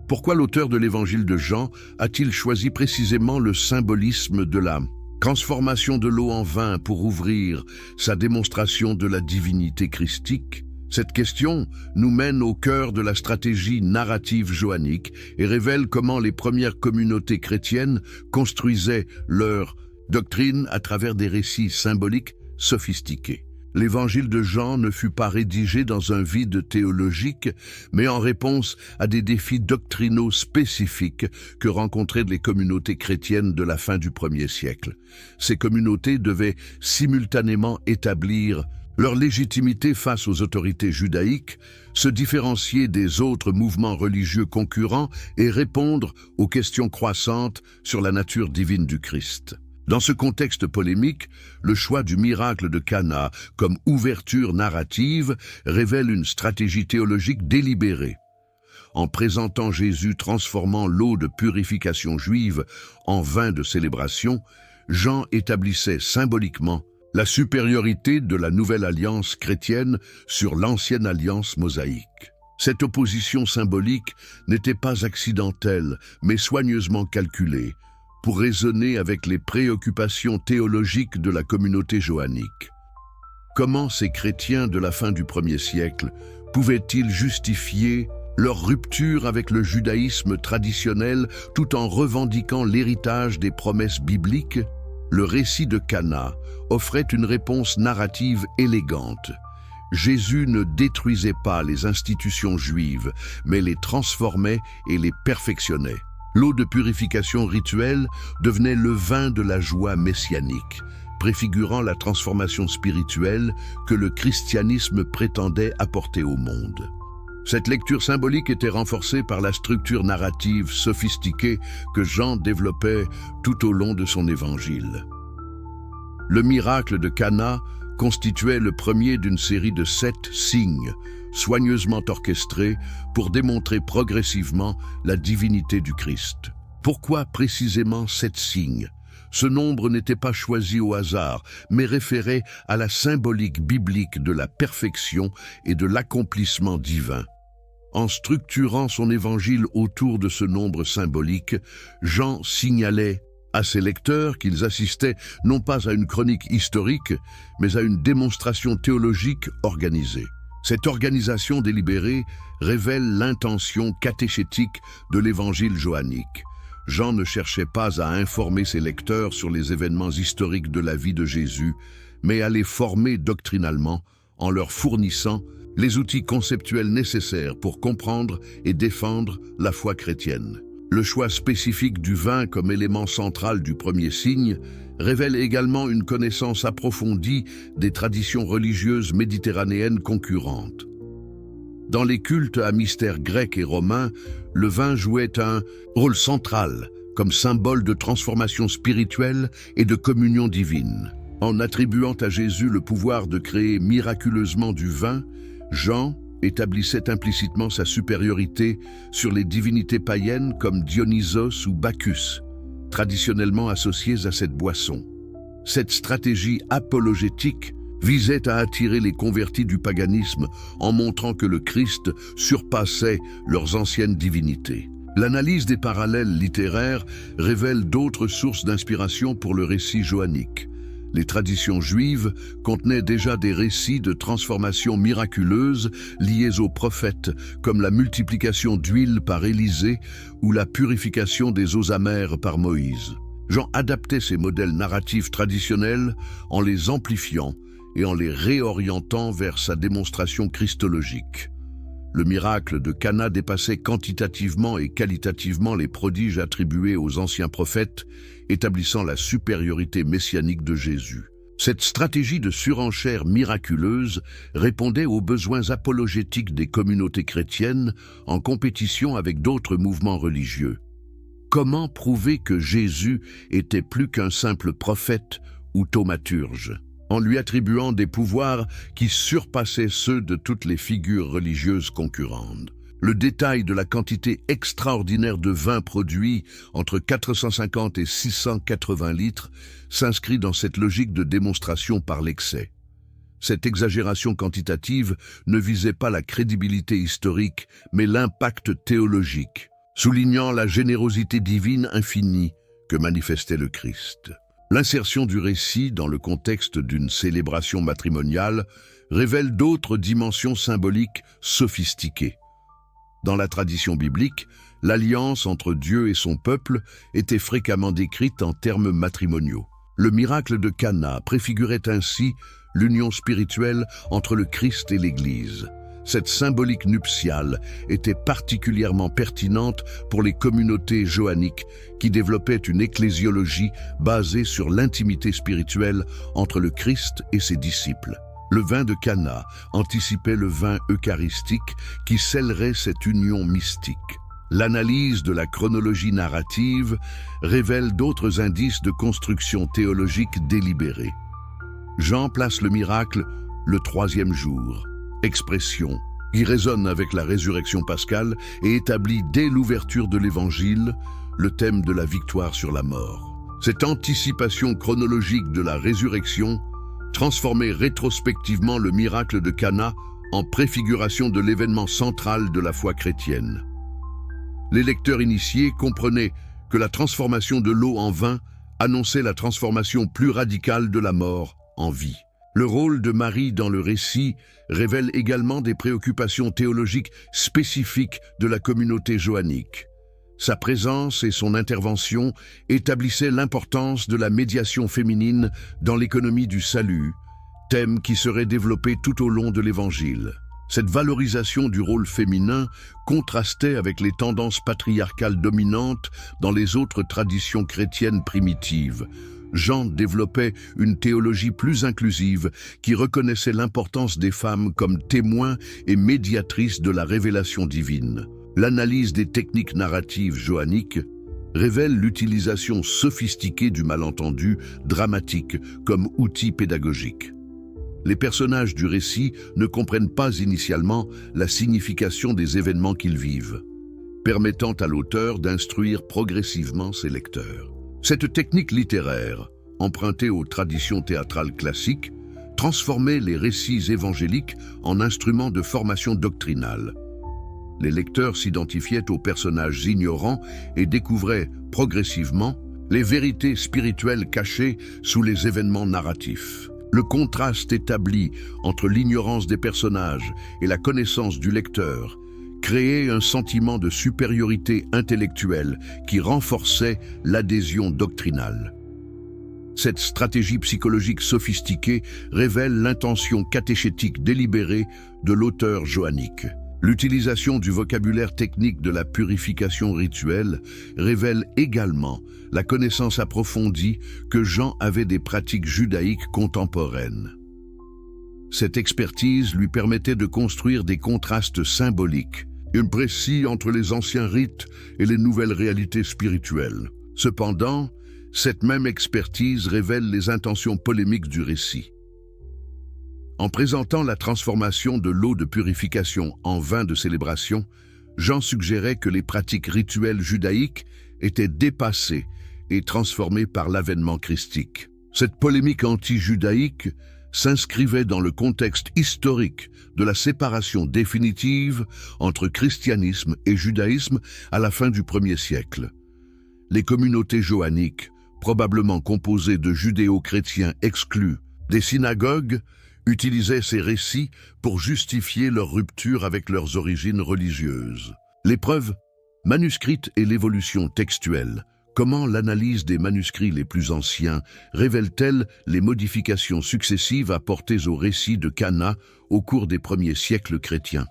Pourquoi l'auteur de l'évangile de Jean a-t-il choisi précisément le symbolisme de la transformation de l'eau en vin pour ouvrir sa démonstration de la divinité christique? Cette question nous mène au cœur de la stratégie narrative johannique et révèle comment les premières communautés chrétiennes construisaient leur doctrine à travers des récits symboliques sophistiqués. L'évangile de Jean ne fut pas rédigé dans un vide théologique, mais en réponse à des défis doctrinaux spécifiques que rencontraient les communautés chrétiennes de la fin du 1er siècle. Ces communautés devaient simultanément établir leur légitimité face aux autorités judaïques, se différencier des autres mouvements religieux concurrents et répondre aux questions croissantes sur la nature divine du Christ. Dans ce contexte polémique, le choix du miracle de Cana comme ouverture narrative révèle une stratégie théologique délibérée. en présentant Jésus transformant l'eau de purification juive en vin de célébration, Jean établissait symboliquement la supériorité de la nouvelle alliance chrétienne sur l'ancienne alliance mosaïque. Cette opposition symbolique n'était pas accidentelle, mais soigneusement calculée, pour résonner avec les préoccupations théologiques de la communauté johannique. Comment ces chrétiens de la fin du 1er siècle pouvaient-ils justifier leur rupture avec le judaïsme traditionnel tout en revendiquant l'héritage des promesses bibliques? Le récit de Cana offrait une réponse narrative élégante. Jésus ne détruisait pas les institutions juives, mais les transformait et les perfectionnait. L'eau de purification rituelle devenait le vin de la joie messianique, préfigurant la transformation spirituelle que le christianisme prétendait apporter au monde. Cette lecture symbolique était renforcée par la structure narrative sophistiquée que Jean développait tout au long de son évangile. Le miracle de Cana constituait le premier d'une série de 7 signes, soigneusement orchestrés pour démontrer progressivement la divinité du Christ. Pourquoi précisément 7 signes? Ce nombre n'était pas choisi au hasard, mais référait à la symbolique biblique de la perfection et de l'accomplissement divin. En structurant son évangile autour de ce nombre symbolique, Jean signalait à ses lecteurs qu'ils assistaient non pas à une chronique historique, mais à une démonstration théologique organisée. Cette organisation délibérée révèle l'intention catéchétique de l'évangile johannique. Jean ne cherchait pas à informer ses lecteurs sur les événements historiques de la vie de Jésus, mais à les former doctrinalement en leur fournissant les outils conceptuels nécessaires pour comprendre et défendre la foi chrétienne. Le choix spécifique du vin comme élément central du premier signe révèle également une connaissance approfondie des traditions religieuses méditerranéennes concurrentes. Dans les cultes à mystère grec et romain, le vin jouait un rôle central comme symbole de transformation spirituelle et de communion divine. En attribuant à Jésus le pouvoir de créer miraculeusement du vin, Jean établissait implicitement sa supériorité sur les divinités païennes comme Dionysos ou Bacchus, traditionnellement associées à cette boisson. Cette stratégie apologétique visait à attirer les convertis du paganisme en montrant que le Christ surpassait leurs anciennes divinités. L'analyse des parallèles littéraires révèle d'autres sources d'inspiration pour le récit johannique. Les traditions juives contenaient déjà des récits de transformations miraculeuses liées aux prophètes, comme la multiplication d'huile par Élisée ou la purification des eaux amères par Moïse. Jean adaptait ces modèles narratifs traditionnels en les amplifiant et en les réorientant vers sa démonstration christologique. Le miracle de Cana dépassait quantitativement et qualitativement les prodiges attribués aux anciens prophètes, établissant la supériorité messianique de Jésus. Cette stratégie de surenchère miraculeuse répondait aux besoins apologétiques des communautés chrétiennes en compétition avec d'autres mouvements religieux. Comment prouver que Jésus était plus qu'un simple prophète ou thaumaturge? En lui attribuant des pouvoirs qui surpassaient ceux de toutes les figures religieuses concurrentes. Le détail de la quantité extraordinaire de vin produit, entre 450 et 680 litres, s'inscrit dans cette logique de démonstration par l'excès. Cette exagération quantitative ne visait pas la crédibilité historique, mais l'impact théologique, soulignant la générosité divine infinie que manifestait le Christ. L'insertion du récit dans le contexte d'une célébration matrimoniale révèle d'autres dimensions symboliques sophistiquées. Dans la tradition biblique, l'alliance entre Dieu et son peuple était fréquemment décrite en termes matrimoniaux. Le miracle de Cana préfigurait ainsi l'union spirituelle entre le Christ et l'Église. Cette symbolique nuptiale était particulièrement pertinente pour les communautés johanniques qui développaient une ecclésiologie basée sur l'intimité spirituelle entre le Christ et ses disciples. Le vin de Cana anticipait le vin eucharistique qui scellerait cette union mystique. L'analyse de la chronologie narrative révèle d'autres indices de construction théologique délibérée. Jean place le miracle le 3e jour, expression qui résonne avec la résurrection pascale et établit dès l'ouverture de l'Évangile le thème de la victoire sur la mort. Cette anticipation chronologique de la résurrection transformait rétrospectivement le miracle de Cana en préfiguration de l'événement central de la foi chrétienne. Les lecteurs initiés comprenaient que la transformation de l'eau en vin annonçait la transformation plus radicale de la mort en vie. Le rôle de Marie dans le récit révèle également des préoccupations théologiques spécifiques de la communauté johannique. Sa présence et son intervention établissaient l'importance de la médiation féminine dans l'économie du salut, thème qui serait développé tout au long de l'Évangile. Cette valorisation du rôle féminin contrastait avec les tendances patriarcales dominantes dans les autres traditions chrétiennes primitives. Jean développait une théologie plus inclusive qui reconnaissait l'importance des femmes comme témoins et médiatrices de la révélation divine. L'analyse des techniques narratives johanniques révèle l'utilisation sophistiquée du malentendu dramatique comme outil pédagogique. Les personnages du récit ne comprennent pas initialement la signification des événements qu'ils vivent, permettant à l'auteur d'instruire progressivement ses lecteurs. Cette technique littéraire, empruntée aux traditions théâtrales classiques, transformait les récits évangéliques en instruments de formation doctrinale. Les lecteurs s'identifiaient aux personnages ignorants et découvraient progressivement les vérités spirituelles cachées sous les événements narratifs. Le contraste établi entre l'ignorance des personnages et la connaissance du lecteur créait un sentiment de supériorité intellectuelle qui renforçait l'adhésion doctrinale. Cette stratégie psychologique sophistiquée révèle l'intention catéchétique délibérée de l'auteur johannique. L'utilisation du vocabulaire technique de la purification rituelle révèle également la connaissance approfondie que Jean avait des pratiques judaïques contemporaines. Cette expertise lui permettait de construire des contrastes symboliques, imprécis entre les anciens rites et les nouvelles réalités spirituelles. Cependant, cette même expertise révèle les intentions polémiques du récit. En présentant la transformation de l'eau de purification en vin de célébration, Jean suggérait que les pratiques rituelles judaïques étaient dépassées et transformées par l'avènement christique. Cette polémique anti-judaïque s'inscrivait dans le contexte historique de la séparation définitive entre christianisme et judaïsme à la fin du 1er siècle. Les communautés johanniques, probablement composées de judéo-chrétiens exclus des synagogues, utilisaient ces récits pour justifier leur rupture avec leurs origines religieuses. Les preuves manuscrites et l'évolution textuelle. Comment l'analyse des manuscrits les plus anciens révèle-t-elle les modifications successives apportées au récit de Cana au cours des premiers siècles chrétiens?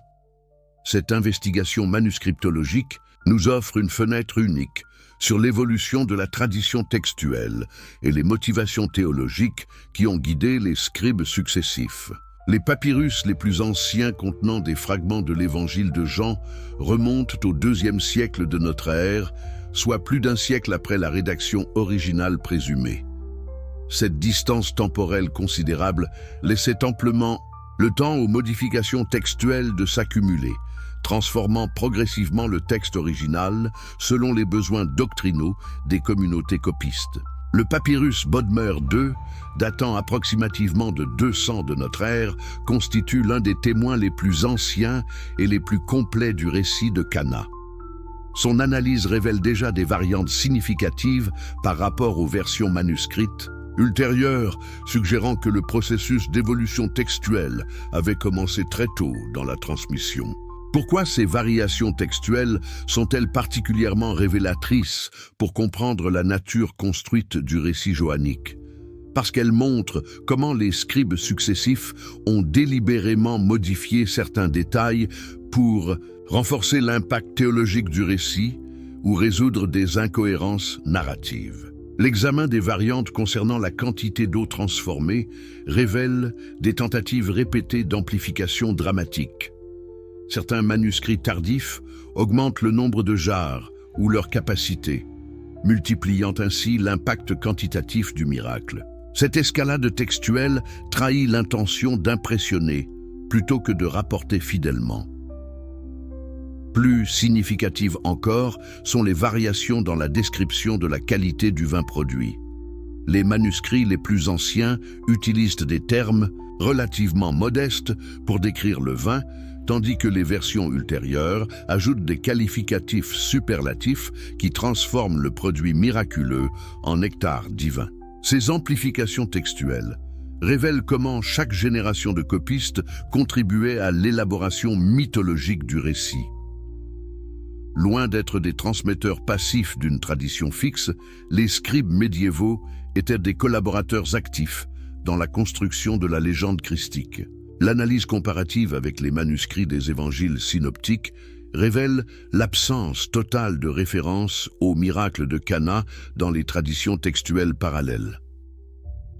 Cette investigation manuscriptologique nous offre une fenêtre unique sur l'évolution de la tradition textuelle et les motivations théologiques qui ont guidé les scribes successifs. Les papyrus les plus anciens contenant des fragments de l'évangile de Jean remontent au IIe siècle de notre ère, soit plus d'un siècle après la rédaction originale présumée. Cette distance temporelle considérable laissait amplement le temps aux modifications textuelles de s'accumuler, transformant progressivement le texte original selon les besoins doctrinaux des communautés copistes. Le papyrus Bodmer II, datant approximativement de 200 de notre ère, constitue l'un des témoins les plus anciens et les plus complets du récit de Cana. Son analyse révèle déjà des variantes significatives par rapport aux versions manuscrites ultérieures, suggérant que le processus d'évolution textuelle avait commencé très tôt dans la transmission. Pourquoi ces variations textuelles sont-elles particulièrement révélatrices pour comprendre la nature construite du récit johannique? Parce qu'elles montrent comment les scribes successifs ont délibérément modifié certains détails pour renforcer l'impact théologique du récit ou résoudre des incohérences narratives. L'examen des variantes concernant la quantité d'eau transformée révèle des tentatives répétées d'amplification dramatique. Certains manuscrits tardifs augmentent le nombre de jarres ou leur capacité, multipliant ainsi l'impact quantitatif du miracle. Cette escalade textuelle trahit l'intention d'impressionner plutôt que de rapporter fidèlement. Plus significatives encore sont les variations dans la description de la qualité du vin produit. Les manuscrits les plus anciens utilisent des termes relativement modestes pour décrire le vin, tandis que les versions ultérieures ajoutent des qualificatifs superlatifs qui transforment le produit miraculeux en nectar divin. Ces amplifications textuelles révèlent comment chaque génération de copistes contribuait à l'élaboration mythologique du récit. Loin d'être des transmetteurs passifs d'une tradition fixe, les scribes médiévaux étaient des collaborateurs actifs dans la construction de la légende christique. L'analyse comparative avec les manuscrits des évangiles synoptiques révèle l'absence totale de référence au miracle de Cana dans les traditions textuelles parallèles.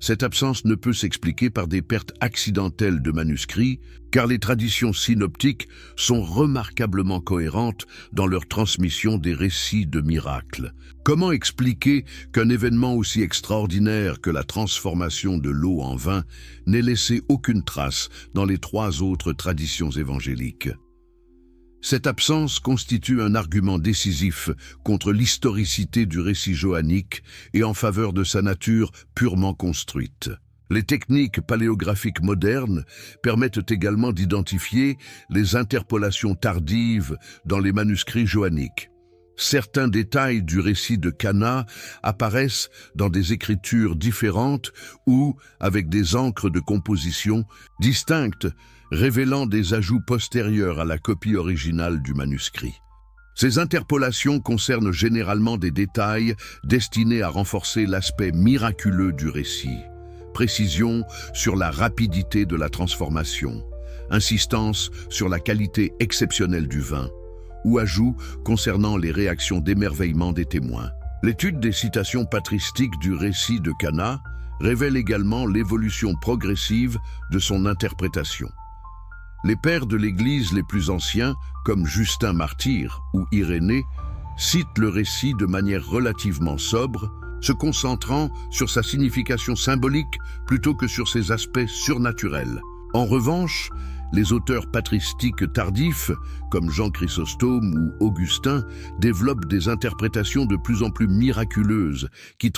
Cette absence ne peut s'expliquer par des pertes accidentelles de manuscrits, car les traditions synoptiques sont remarquablement cohérentes dans leur transmission des récits de miracles. Comment expliquer qu'un événement aussi extraordinaire que la transformation de l'eau en vin n'ait laissé aucune trace dans les 3 autres traditions évangéliques ? Cette absence constitue un argument décisif contre l'historicité du récit johannique et en faveur de sa nature purement construite. Les techniques paléographiques modernes permettent également d'identifier les interpolations tardives dans les manuscrits johanniques. Certains détails du récit de Cana apparaissent dans des écritures différentes ou avec des encres de composition distinctes, révélant des ajouts postérieurs à la copie originale du manuscrit. Ces interpolations concernent généralement des détails destinés à renforcer l'aspect miraculeux du récit. Précision sur la rapidité de la transformation, insistance sur la qualité exceptionnelle du vin, ou ajout concernant les réactions d'émerveillement des témoins. L'étude des citations patristiques du récit de Cana révèle également l'évolution progressive de son interprétation. Les pères de l'Église les plus anciens, comme Justin Martyr ou Irénée, citent le récit de manière relativement sobre, se concentrant sur sa signification symbolique plutôt que sur ses aspects surnaturels. En revanche, les auteurs patristiques tardifs, comme Jean Chrysostome ou Augustin, développent des interprétations de plus en plus miraculeuses qui